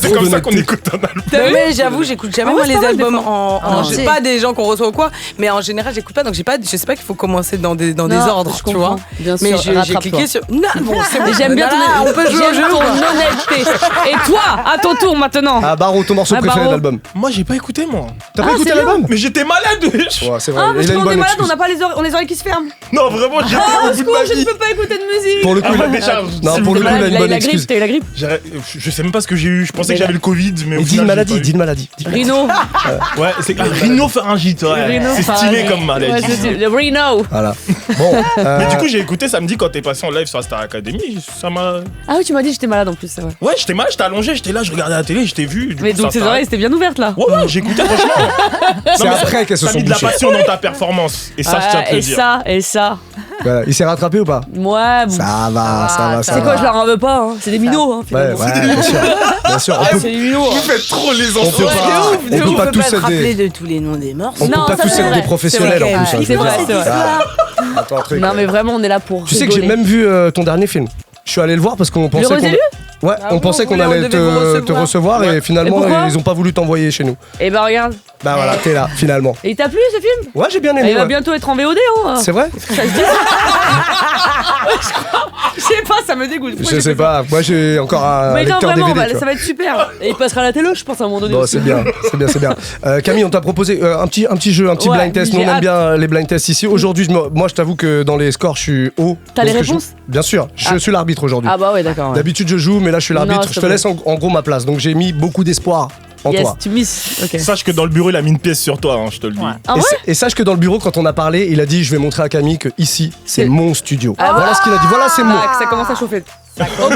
Speaker 5: C'est comme ça qu'on écoute un album.
Speaker 4: Mais j'avoue, j'écoute jamais moi les albums en. J'ai pas des gens qu'on reçoit ou quoi, mais en général j'écoute pas, donc je sais pas qu'il faut commencer dans des ordres, tu vois.
Speaker 3: Bien sûr,
Speaker 4: mais j'ai cliqué sur. Non, bon, c'est bon.
Speaker 3: J'aime bien
Speaker 4: on peut jouer au jeu.
Speaker 3: ton honnêteté. Et toi, à ton tour maintenant.
Speaker 2: Ah, Baro, ton morceau préféré de l'album?
Speaker 5: Moi j'ai pas écouté moi.
Speaker 2: T'as pas écouté l'album?
Speaker 5: Mais j'étais malade.
Speaker 2: Ouais, c'est vrai.
Speaker 3: Parce qu'on est malade, on a pas les oreilles qui se ferment.
Speaker 5: Non, vraiment, j'ai
Speaker 3: au secours, je ne peux pas écouter de musique.
Speaker 2: Pour le coup, il a une bonne excuse.
Speaker 3: T'as eu la grippe?
Speaker 5: Je sais même pas ce que j'ai eu. Je pensais que j'avais le Covid, mais au
Speaker 2: dis une maladie.
Speaker 3: Rhino.
Speaker 5: Ouais, c'est rhinopharyngite. C'est stylé comme maladie.
Speaker 3: Le Rhino.
Speaker 2: Voilà. Bon.
Speaker 5: Mais du coup, j'ai écouté samedi quand t'es passé en live sur Star Academy. Ça m'a.
Speaker 3: Ah oui, tu m'as dit que j'étais malade en plus, c'est vrai.
Speaker 5: Ouais, j'étais malade, j'étais allongé, j'étais là, je regardais la télé, je t'ai vu.
Speaker 3: Mais donc tes oreilles étaient bien ouvertes là.
Speaker 5: Ouais, j'écoutais franchement.
Speaker 2: C'est après qu'elles se sont
Speaker 5: bouchées. T'as mis de la passion dans ta performance. Et ça, je tiens à te le dire.
Speaker 3: Et ça.
Speaker 2: Voilà. Il s'est rattrapé ou pas?
Speaker 3: Ouais.
Speaker 2: Ça va.
Speaker 3: C'est quoi, je leur en veux pas. C'est des minots.
Speaker 2: Ouais, bien sûr.
Speaker 3: C'est des minots.
Speaker 5: Vous faites trop les enfants.
Speaker 2: On peut pas tous être
Speaker 4: rappeler de tous les noms des morceaux.
Speaker 2: On peut pas tous être des professionnels en plus.
Speaker 3: C'est vrai.
Speaker 2: Attends, un truc.
Speaker 3: Non, mais vraiment, on est là pour.
Speaker 2: Tu sais que j'ai même vu ton dernier film. Je suis allé le voir parce qu'on pensait qu'on. Ouais, on pensait qu'on allait te recevoir et finalement ils ont pas voulu t'envoyer chez nous.
Speaker 3: Et bah regarde.
Speaker 2: Bah voilà, t'es là finalement.
Speaker 3: Et il t'a plu ce film?
Speaker 2: Ouais, j'ai bien aimé.
Speaker 3: Il va bientôt être en VOD, hein.
Speaker 2: C'est vrai?
Speaker 3: Ça se dit. Je sais pas, ça me dégoûte.
Speaker 2: Je sais pas, moi j'ai encore un lecteur DVD.
Speaker 3: Ça va être super. Et il passera à la télé, je pense, à un moment donné.
Speaker 2: Bon, c'est bien. Camille, on t'a proposé un petit jeu, un petit blind test. Nous on aime bien les blind tests ici. Aujourd'hui, moi je t'avoue que dans les scores, je suis haut.
Speaker 3: T'as les réponses?
Speaker 2: Bien sûr, je suis l'arbitre aujourd'hui.
Speaker 3: Ah bah ouais, d'accord.
Speaker 2: D'habitude je joue, mais là je suis l'arbitre. Je te laisse en gros ma place. Donc j'ai mis beaucoup d'espoir en toi.
Speaker 3: Tu misses. Okay.
Speaker 5: Sache que dans le bureau, il a mis une pièce sur toi, je te le dis.
Speaker 3: Ah ouais?
Speaker 2: Et sache que dans le bureau, quand on a parlé, il a dit je vais montrer à Camille que ici, c'est mon studio. Voilà ce qu'il a dit. Voilà, c'est moi.
Speaker 3: Ça commence à chauffer. Ok.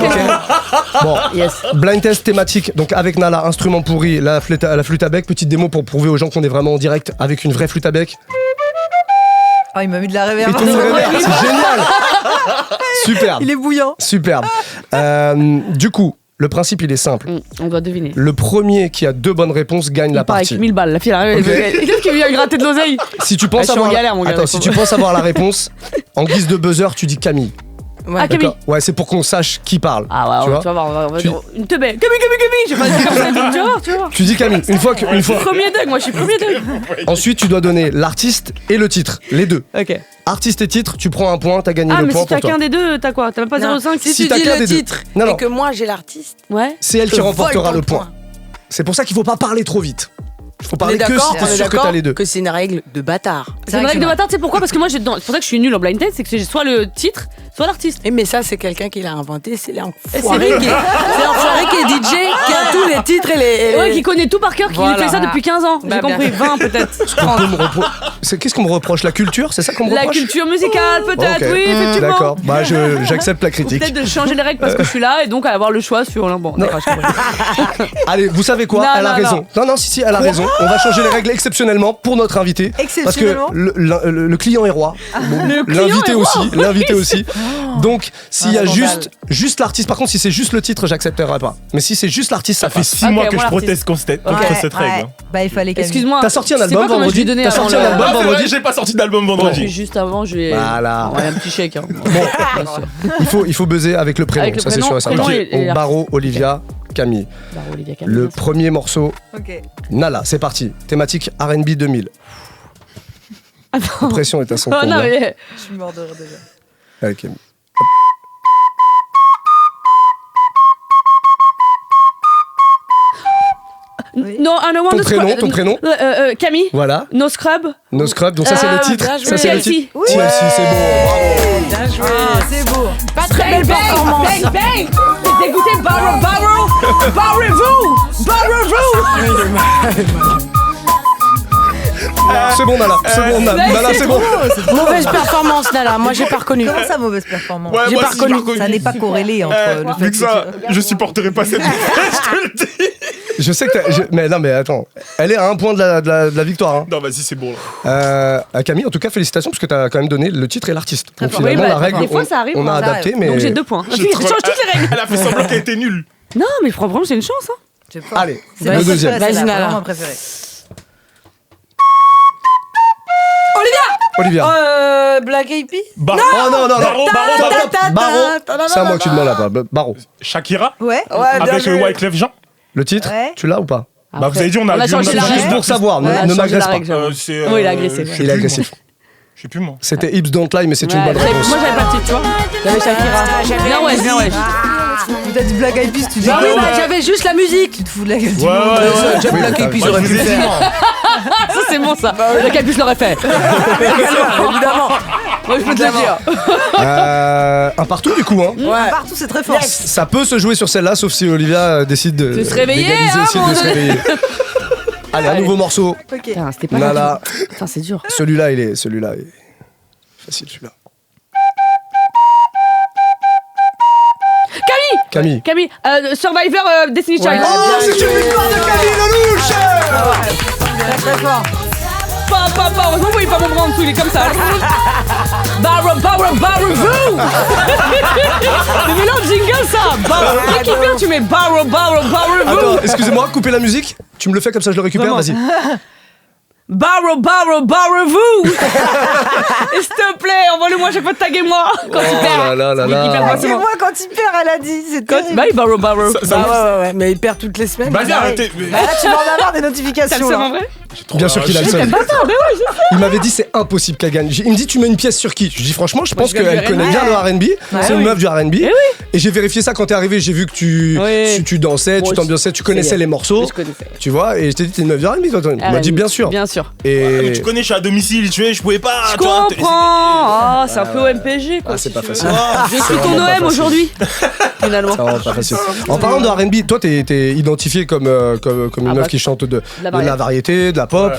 Speaker 2: Bon,
Speaker 3: Yes.
Speaker 2: blind test thématique, donc avec Nala, instrument pourri, la flûte à bec, petite démo pour prouver aux gens qu'on est vraiment en direct avec une vraie flûte à bec.
Speaker 6: Oh, il m'a mis de la
Speaker 2: Et
Speaker 6: réverb.
Speaker 2: t'as une réverb, c'est génial. Superbe.
Speaker 6: Il est bouillant.
Speaker 2: Superbe. Du coup, le principe il est simple.
Speaker 3: On doit deviner.
Speaker 2: Le premier qui a 2 bonnes réponses gagne la
Speaker 3: Il part avec
Speaker 2: partie.
Speaker 3: 1000 balles. La fille, elle
Speaker 2: Ok.
Speaker 3: Qu'est-ce qui vient gratter de l'oseille?
Speaker 2: Si tu penses
Speaker 3: je suis en
Speaker 2: avoir
Speaker 3: galère, mon gars.
Speaker 2: Attends, si tu penses avoir la réponse, en guise de buzzer, tu dis Camille.
Speaker 3: Ah, Camille.
Speaker 2: D'accord. Ouais, c'est pour qu'on sache qui parle.
Speaker 3: Ah ouais,
Speaker 2: tu vois
Speaker 3: tu vas voir, on va
Speaker 2: Tu-
Speaker 3: dire une teubée. Camille. J'ai pas dit comme ça, tu vas voir, tu vas voir.
Speaker 2: Tu dis Camille. Une fois.
Speaker 3: Premier deuil, moi je suis premier deuil.
Speaker 2: Ensuite, tu dois donner l'artiste et le titre, les deux.
Speaker 3: Ok.
Speaker 2: Artiste et titre, tu prends un point, t'as gagné
Speaker 3: Ah,
Speaker 2: le
Speaker 3: mais
Speaker 2: point
Speaker 3: si t'as
Speaker 2: pour toi.
Speaker 3: qu'un des deux, t'as quoi? T'as même pas
Speaker 4: Non.
Speaker 3: 0,5?
Speaker 4: Si
Speaker 2: Si
Speaker 4: tu
Speaker 2: t'as
Speaker 4: dis
Speaker 2: qu'un
Speaker 4: le
Speaker 2: des deux.
Speaker 4: titre
Speaker 2: Non, non.
Speaker 4: et que moi j'ai l'artiste,
Speaker 3: Ouais.
Speaker 2: C'est elle qui
Speaker 4: je vole
Speaker 2: remportera
Speaker 4: ton
Speaker 2: le point. C'est pour ça qu'il faut pas parler trop vite. Faut
Speaker 4: on
Speaker 2: parler
Speaker 4: est
Speaker 2: que
Speaker 4: d'accord,
Speaker 2: si t'es
Speaker 4: on est
Speaker 2: sûr que
Speaker 4: d'accord
Speaker 2: t'as les deux.
Speaker 4: que c'est une règle de bâtard.
Speaker 3: C'est une règle de bâtard, tu sais pourquoi? Parce que moi, c'est pour ça que je suis nulle en blind test, c'est que j'ai soit le titre, soit l'artiste.
Speaker 4: Et mais ça, c'est quelqu'un qui l'a inventé, c'est
Speaker 3: c'est
Speaker 4: l'enfoiré
Speaker 3: lui.
Speaker 4: qui est DJ, qui a tous les titres et les.
Speaker 3: Ouais, qui connaît tout par cœur, qui
Speaker 4: Voilà.
Speaker 3: fait ça depuis 15 ans. J'ai
Speaker 4: Bah,
Speaker 3: compris,
Speaker 4: bien.
Speaker 3: 20 peut-être.
Speaker 2: Qu'est-ce qu'on me reproche? La culture? C'est ça qu'on me
Speaker 3: La
Speaker 2: reproche?
Speaker 3: culture musicale, peut-être,
Speaker 2: Ok.
Speaker 3: oui, effectivement.
Speaker 2: D'accord, bah j'accepte la
Speaker 3: Ou
Speaker 2: critique.
Speaker 3: peut-être de changer les règles parce que je suis là et donc avoir le choix sur un. Bon, d'accord, je comprends.
Speaker 2: Allez, vous savez quoi?
Speaker 3: Non,
Speaker 2: Elle a
Speaker 3: non,
Speaker 2: raison. Non, si, elle a raison. On va changer les règles exceptionnellement pour notre invité.
Speaker 6: Exceptionnellement.
Speaker 2: Parce que le client est roi.
Speaker 3: Le client
Speaker 2: L'invité
Speaker 3: est roi.
Speaker 2: aussi. L'invité aussi. Donc, s'il y a
Speaker 4: scandale.
Speaker 2: juste l'artiste, par contre, si c'est juste le titre, j'accepterai pas. Mais si c'est juste l'artiste, ça
Speaker 5: Ça fait
Speaker 2: passe.
Speaker 5: 6 mois
Speaker 3: Ok,
Speaker 5: que je
Speaker 3: moi,
Speaker 5: proteste contre cette règle. hein.
Speaker 6: Bah, il fallait Camille.
Speaker 3: Excuse-moi.
Speaker 2: T'as sorti un
Speaker 3: je sais
Speaker 2: album
Speaker 3: pas combien je
Speaker 2: vendredi
Speaker 3: lui donnais
Speaker 2: T'as
Speaker 3: avant
Speaker 2: sorti
Speaker 3: le-
Speaker 2: un album
Speaker 5: Ah, c'est vrai,
Speaker 2: vendredi
Speaker 5: j'ai pas sorti d'album
Speaker 3: Puis
Speaker 5: vendredi.
Speaker 3: juste avant, je lui ai
Speaker 2: Voilà.
Speaker 3: envoyé un petit chèque. Hein.
Speaker 2: Il faut buzzer avec le prénom,
Speaker 3: Avec le
Speaker 2: ça c'est
Speaker 3: prénom,
Speaker 2: sûr et certain.
Speaker 3: prénom et
Speaker 2: Donc,
Speaker 3: l'artiste.
Speaker 2: Baro, Olivia, Camille.
Speaker 3: Bah, Olivia Camille,
Speaker 2: Le
Speaker 3: ça.
Speaker 2: premier morceau,
Speaker 6: Ok.
Speaker 2: Nala, c'est parti. Thématique R&B 2000.
Speaker 3: Attends.
Speaker 2: La pression est à son
Speaker 3: Oh
Speaker 2: comble.
Speaker 3: non, mais.
Speaker 6: Je suis mort de rire déjà.
Speaker 2: Allez, Camille.
Speaker 6: Oui.
Speaker 3: Non, un one
Speaker 2: Ton prénom
Speaker 3: Camille.
Speaker 2: Voilà.
Speaker 3: No Scrub.
Speaker 2: No Scrub, donc ça c'est le titre.
Speaker 4: bien joué.
Speaker 2: Ça c'est le
Speaker 3: TLC.
Speaker 2: titre.
Speaker 6: Oui.
Speaker 2: TLC, c'est bon. Bravo.
Speaker 4: Bien joué.
Speaker 6: Ah, c'est beau.
Speaker 4: Pas très belle performance.
Speaker 3: Bang, bang. J'ai écouté Barrow.
Speaker 2: C'est bon, Nala. C'est bon, Nala, c'est bon.
Speaker 4: Mauvaise performance, Nala. Moi, j'ai pas reconnu.
Speaker 6: Comment ça, mauvaise performance?
Speaker 5: Ouais,
Speaker 4: J'ai
Speaker 5: moi
Speaker 4: pas
Speaker 5: aussi, j'ai
Speaker 4: reconnu.
Speaker 5: reconnu.
Speaker 6: Ça n'est pas corrélé entre le fait
Speaker 5: Vu que ça, je supporterai pas cette défaite, je te le dis.
Speaker 2: Je sais que mais non, mais attends. Elle est à un point de la victoire. Hein.
Speaker 5: Non, vas-y, c'est bon là.
Speaker 2: Camille, en tout cas, félicitations parce que t'as quand même donné le titre et l'artiste. Donc
Speaker 6: fort.
Speaker 2: finalement,
Speaker 3: Oui, bah,
Speaker 2: la règle,
Speaker 3: des fois, ça arrive,
Speaker 2: on a
Speaker 3: hein.
Speaker 2: adapté, mais.
Speaker 3: Donc j'ai 2 points. Je
Speaker 5: J'ai trop-
Speaker 3: change toutes les règles.
Speaker 5: Elle a fait semblant qu'elle était nulle.
Speaker 3: Non, mais franchement, j'ai une chance. Hein.
Speaker 6: Je sais pas.
Speaker 2: Allez,
Speaker 6: C'est ma
Speaker 2: le deuxième.
Speaker 6: préférée,
Speaker 4: Vas-y,
Speaker 6: celle-là,
Speaker 4: Nala.
Speaker 6: vraiment ma préférée.
Speaker 2: Olivia.
Speaker 4: Black Eyed Peas.
Speaker 5: Baro.
Speaker 2: Oh non, non, non.
Speaker 5: Baro,
Speaker 2: Baro. C'est à moi que tu demandes là-bas. Baro.
Speaker 5: Shakira.
Speaker 6: Ouais.
Speaker 5: Avec Wyclef Jean.
Speaker 2: Le titre,
Speaker 6: Ouais.
Speaker 2: tu l'as ou pas?
Speaker 5: Bah, vous avez dit, on a
Speaker 3: changé la
Speaker 2: Juste
Speaker 3: règle.
Speaker 2: pour savoir,
Speaker 3: On a
Speaker 2: ne
Speaker 3: changé
Speaker 2: m'agresse
Speaker 3: la
Speaker 2: pas.
Speaker 3: règle, j'avoue.
Speaker 5: C'est.
Speaker 3: Oui, il est agressif.
Speaker 5: je sais
Speaker 2: Il est
Speaker 5: plus,
Speaker 2: agressif.
Speaker 5: moi. Je sais plus, moi.
Speaker 2: C'était Hips Don't Lie, mais c'est une
Speaker 3: Ouais,
Speaker 2: bonne réponse.
Speaker 3: moi, j'avais pas de titre, tu vois. J'avais Shakira. Bien ouais.
Speaker 6: T'as dit Black Eyed Peas, tu dis.
Speaker 3: Bah oui,
Speaker 6: ouais.
Speaker 3: bah, j'avais juste la musique.
Speaker 6: Tu te fous de la gueule du
Speaker 5: Ouais,
Speaker 6: monde.
Speaker 5: ouais.
Speaker 4: J'aime
Speaker 2: Oui,
Speaker 4: Black Eyed Peas,
Speaker 5: Moi,
Speaker 4: j'aurais
Speaker 5: je
Speaker 4: pu
Speaker 5: vous ai
Speaker 4: le
Speaker 5: dit,
Speaker 4: faire.
Speaker 5: moi.
Speaker 3: Ça, c'est bon, ça. Le campus l'aurait fait.
Speaker 4: Évidemment.
Speaker 3: Moi, je peux te le dire.
Speaker 2: Un partout du coup, hein.
Speaker 4: Ouais.
Speaker 6: Partout, c'est très fort.
Speaker 2: Ça peut se jouer sur celle-là, sauf si Olivia décide de
Speaker 3: se réveiller,
Speaker 2: d'égaliser,
Speaker 3: hein,
Speaker 2: essayer
Speaker 3: à un
Speaker 2: de se
Speaker 3: moment donné.
Speaker 2: réveiller. Allez, un nouveau morceau.
Speaker 6: Ok.
Speaker 3: Putain, c'était pas
Speaker 2: Nala.
Speaker 3: Putain, c'est dur.
Speaker 2: Celui-là est facile, celui-là. Camille.
Speaker 3: Survivor Destiny Child.
Speaker 2: Oh, c'est une victoire de Camille Lelouch.
Speaker 6: Très fort.
Speaker 3: Pas, heureusement, vous voyez pas mon bras en dessous, il est comme ça. Barrow, vous. C'est mélange jingle, ça. Dès qu'il vient, tu mets Barrow, vous.
Speaker 2: Attends, excusez-moi, coupez la musique. Tu me le fais comme ça, je le récupère,
Speaker 3: Vraiment.
Speaker 2: vas-y.
Speaker 3: Barrow, vous. Et s'il te plaît, envoie-le-moi chaque fois de taguer moi. Quand tu perds.
Speaker 2: là là
Speaker 3: Oui, hyper
Speaker 2: là.
Speaker 3: facile.
Speaker 6: C'est moi quand il perd, elle a dit. C'est
Speaker 3: Bah
Speaker 6: terrible.
Speaker 3: oui, Barrow.
Speaker 4: Ouais, mais il perd toutes les semaines.
Speaker 5: Vas-y, arrêtez.
Speaker 6: Bah là, tu vas en avoir des
Speaker 3: T'as le
Speaker 6: notifications.
Speaker 3: seum
Speaker 6: là.
Speaker 3: en vrai?
Speaker 2: Bien sûr qu'il a le seum.
Speaker 3: Bâtard, mais ouais, je sais.
Speaker 2: Il m'avait dit c'est impossible qu'elle gagne. Il me dit tu mets une pièce sur qui? Je dis franchement je pense
Speaker 3: je gagne
Speaker 2: qu'elle
Speaker 3: du
Speaker 2: connaît
Speaker 3: R&B.
Speaker 2: bien le R&B. C'est une
Speaker 3: oui.
Speaker 2: meuf du R&B.
Speaker 3: Eh oui.
Speaker 2: Et j'ai vérifié ça quand t'es arrivé. J'ai vu que
Speaker 3: Oui.
Speaker 2: tu dansais, tu
Speaker 3: Moi,
Speaker 2: t'ambiançais, tu connaissais
Speaker 3: c'est-
Speaker 2: les morceaux.
Speaker 3: Je connaissais.
Speaker 2: Tu vois, et je t'ai dit t'es une meuf du R&B toi. Il m'a dit bien sûr.
Speaker 3: Bien sûr.
Speaker 2: Et
Speaker 5: Tu connais, je suis à domicile, tu sais, je pouvais pas.
Speaker 3: Je
Speaker 5: tu vois,
Speaker 3: comprends. Ah, c'est un peu OMPG, quoi.
Speaker 2: Ah, c'est
Speaker 3: si
Speaker 2: pas
Speaker 3: tu veux.
Speaker 2: facile.
Speaker 3: Je suis
Speaker 2: C'est
Speaker 3: ton
Speaker 2: vraiment pas
Speaker 3: OM
Speaker 2: facile.
Speaker 3: aujourd'hui, finalement.
Speaker 2: C'est vraiment pas facile. En parlant de R&B, toi t'es identifié comme une
Speaker 3: Ah
Speaker 2: meuf
Speaker 3: bah,
Speaker 2: qui chante de
Speaker 3: la
Speaker 2: la variété, de la pop,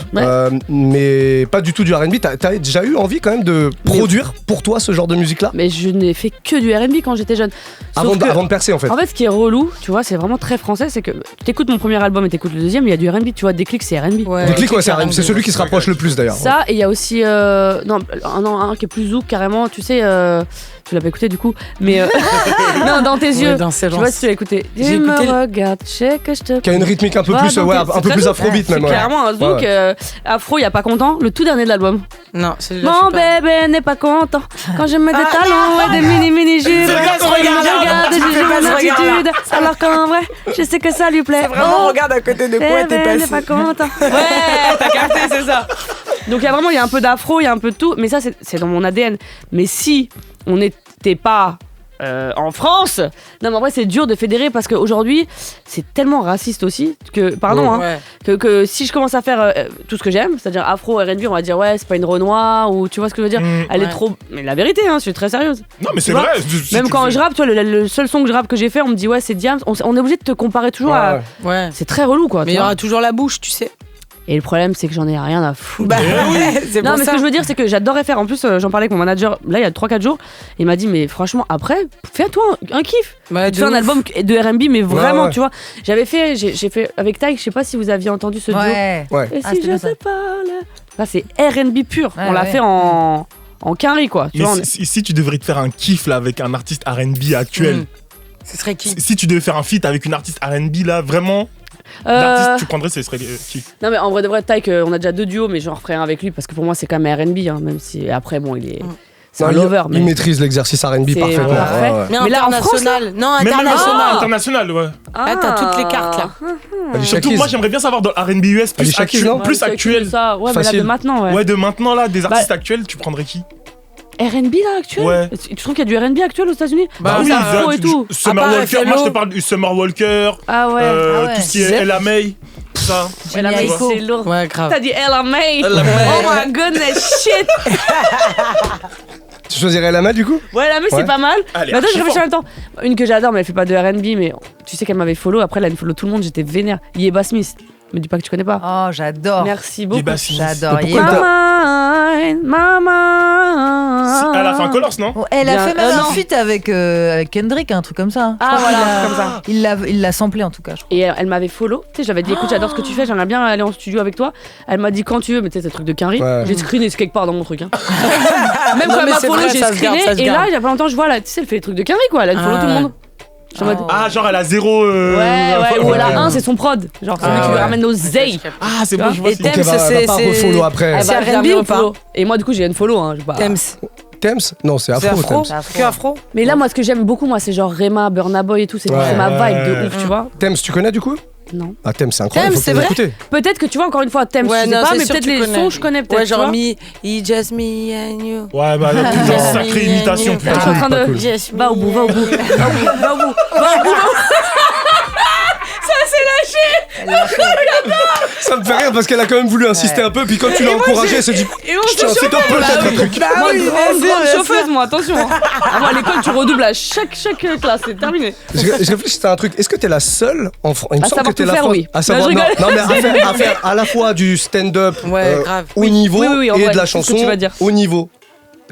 Speaker 2: mais pas du tout du R&B. T'as déjà eu envie quand même de produire pour toi ce genre de musique-là?
Speaker 3: Mais je n'ai fait que du R&B quand j'étais jeune.
Speaker 2: Avant de percer en fait.
Speaker 3: En fait, ce qui est relou, tu vois, c'est vraiment très français, c'est que tu écoutes mon premier album et t'écoutes le deuxième, il y a du R&B, tu vois, Déclic c'est R&B.
Speaker 2: Ouais. Déclic, c'est R&B, c'est celui qui se rapproche le plus d'ailleurs.
Speaker 3: Ça, et il y a aussi un qui est plus zouk carrément, tu sais, tu l'as pas écouté du coup, mais non, dans tes yeux, je vois si tu l'as écouté.
Speaker 4: J'ai écouté.
Speaker 3: Regarde, je sais que je te.
Speaker 2: Qui a une rythmique un peu plus, un peu plus afrobeat même.
Speaker 3: C'est clairement un zouk afro, il y a pas content, le tout dernier de l'album.
Speaker 4: Non,
Speaker 3: mon bébé n'est pas content quand je mets des talons et des mini jupes. Regarde, j'ai mon attitude, alors qu'en vrai, je sais que ça lui plaît.
Speaker 4: C'est vraiment regarde à côté de quoi t'es passé.
Speaker 3: N'est pas content. Ouais, t'as capté, c'est ça. Donc il y a un peu d'afro, il y a un peu de tout, mais ça c'est dans mon ADN. Mais si on n'était pas en France, non mais en vrai c'est dur de fédérer parce qu'aujourd'hui c'est tellement raciste aussi que que si je commence à faire tout ce que j'aime, c'est-à-dire afro, R&B, on va dire ouais c'est pas une Renoir ou tu vois ce que je veux dire, elle est trop, mais la vérité je suis très sérieuse.
Speaker 5: Non mais c'est vrai.
Speaker 3: Même quand je rappe, tu vois, le seul son que je rappe que j'ai fait, on me dit ouais c'est Diams, on est obligé de te comparer toujours à c'est très relou quoi.
Speaker 4: Mais il y aura toujours la bouche, tu sais.
Speaker 3: Et le problème, c'est que j'en ai rien à foutre.
Speaker 4: Bah ouais, c'est
Speaker 3: non,
Speaker 4: pour
Speaker 3: mais
Speaker 4: ça.
Speaker 3: ce que je veux dire, c'est que j'adorais faire. En plus, j'en parlais avec mon manager, là, il y a 3-4 jours. Il m'a dit, mais franchement, après, fais-toi un kiff.
Speaker 4: Ouais,
Speaker 3: tu fais un album de R&B, mais vraiment, tu vois. J'ai fait avec Taïk, je sais pas si vous aviez entendu ce duo.
Speaker 2: Ouais.
Speaker 3: Et si je te parle. Là, c'est R&B pur. On l'a fait en quinri, quoi. Tu
Speaker 5: mais
Speaker 3: vois,
Speaker 5: si tu devrais te faire un kiff là avec un artiste R&B actuel,
Speaker 4: ce serait qui?
Speaker 5: Si tu devais faire un feat avec une artiste R&B là, vraiment. L'artiste tu prendrais, ce serait qui?
Speaker 3: Non mais en vrai de vrai, Taïk, on a déjà 2 duos, mais j'en referai un avec lui parce que pour moi c'est quand même R&B, hein, même si après bon il est. C'est un lover.
Speaker 2: Il maîtrise l'exercice R&B parfaitement.
Speaker 3: Parfait.
Speaker 4: Mais là, international. Non, international.
Speaker 5: International, ouais.
Speaker 4: Ah, t'as toutes les cartes là.
Speaker 5: Surtout, moi j'aimerais bien savoir dans R&B US plus actuel.
Speaker 3: Ça. Ouais, mais là de maintenant,
Speaker 5: ouais, de maintenant là, des artistes actuels, tu prendrais qui?
Speaker 3: R&B là actuel?
Speaker 5: Ouais.
Speaker 3: Tu trouves qu'il y a du R&B actuel aux États-Unis?
Speaker 5: Bah oui,
Speaker 3: afro et tout.
Speaker 5: Summer Walker, moi je te parle du Summer Walker.
Speaker 3: Ah ouais.
Speaker 5: Tout ce qui est Ella May. Ça.
Speaker 3: Ella May, c'est lourd.
Speaker 4: Ouais, grave.
Speaker 3: T'as dit Ella May. Oh my goodness, shit.
Speaker 2: Tu choisirais Ella May du coup?
Speaker 3: Ouais, Ella May c'est pas mal.
Speaker 5: Allez,
Speaker 3: mais attends, je réfléchis en même temps. Une que j'adore, mais elle fait pas de R&B, mais tu sais qu'elle m'avait follow. Après, elle a follow tout le monde, j'étais vénère. Yeba Smith. Me dis pas que tu connais pas.
Speaker 6: Oh, j'adore.
Speaker 3: Merci beaucoup.
Speaker 6: J'adore.
Speaker 3: Maman.
Speaker 5: Elle a fait un Colors, non?
Speaker 6: Elle a fait même un feat avec Kendrick, un truc comme ça.
Speaker 3: Ah voilà, un truc comme ça.
Speaker 6: Il l'a samplé en tout cas, je crois.
Speaker 3: Et elle m'avait follow. Tu sais, j'avais dit écoute, j'adore ce que tu fais, j'aimerais bien aller en studio avec toi. Elle m'a dit quand tu veux, mais tu sais, c'est un truc de quinri. J'ai screené quelque part dans mon truc. Hein. Même quand elle m'a follow, j'ai screené. Et là, il y a pas longtemps, je vois là, tu sais, elle fait les trucs de quinri quoi. Elle follow tout le monde.
Speaker 5: Ah, genre elle a 0.
Speaker 3: Ouais, ou elle a 1, c'est son prod. Genre celui qui lui ramène nos zeilles.
Speaker 5: Ah, c'est bon, je vois.
Speaker 4: Et Thames,
Speaker 2: elle va pas refollow après.
Speaker 3: C'est R&B ou pas? Et moi, du coup, j'ai une follow. Hein,
Speaker 4: Thames.
Speaker 2: Thames? Non, c'est afro.
Speaker 4: Que afro.
Speaker 3: Mais là, moi, ce que j'aime beaucoup, moi, c'est genre Rema, Burna Boy et tout. C'est ma vibe de ouf, tu vois.
Speaker 2: Thames, tu connais du coup?
Speaker 3: Non.
Speaker 2: Ah, Thames, c'est incroyable.
Speaker 4: Thames, c'est vrai.
Speaker 3: Peut-être que tu vois, encore une fois, Thames, je sais pas, mais peut-être les sons, je connais peut-être.
Speaker 4: Ouais, genre He Just Me and You.
Speaker 5: Ouais, bah, sacrée imitation.
Speaker 3: Je suis en train de. Va au bout. Ça s'est lâché.
Speaker 2: Ça me fait rire parce qu'elle a quand même voulu insister un peu, puis quand tu l'as encouragée, elle s'est dit putain, c'est top peut-être un truc.
Speaker 3: Moi, grande chauffeuse, moi, attention. Moi, à l'école, tu redoubles à chaque classe, c'est terminé.
Speaker 2: Je réfléchis à un truc. Est-ce que t'es la seule en France? Il me semble que t'es la
Speaker 3: faire, oui.
Speaker 2: à savoir, non, mais à faire à la fois du stand-up au niveau et de la chanson au niveau.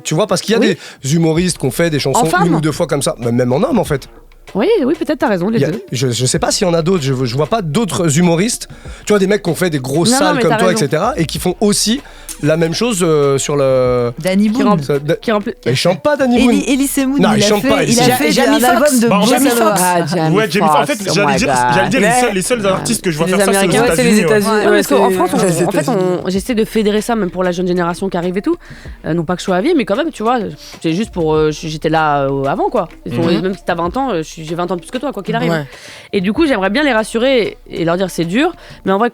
Speaker 2: Tu vois, parce qu'il y a des humoristes qui ont fait des chansons une ou deux fois comme ça, même en homme en fait.
Speaker 3: Oui, peut-être t'as raison, les deux.
Speaker 2: Je sais pas s'il y en a d'autres, je vois pas d'autres humoristes. Tu vois, des mecs qui ont fait des grosses salles comme toi, etc. et qui font aussi la même chose sur le.
Speaker 6: Danny Boone.
Speaker 2: Il chante pas, Danny Boone.
Speaker 6: Elise Moon,
Speaker 2: non, il chante pas.
Speaker 6: Il a fait un album de
Speaker 4: Jamie Foxx.
Speaker 5: Ouais, Jamie Foxx. En fait, j'allais dire les seuls artistes que je vois faire ça,
Speaker 4: c'est les États-Unis.
Speaker 3: Parce qu'en France, en fait, j'essaie de fédérer ça, même pour la jeune génération qui arrive et tout. Non pas que je sois avis, mais quand même, tu vois, c'est juste pour. J'étais là avant, quoi. Même si t'as 20 ans, j'ai 20 ans de plus que toi, quoi qu'il arrive. Ouais. Et du coup, j'aimerais bien les rassurer et leur dire c'est dur, mais en vrai,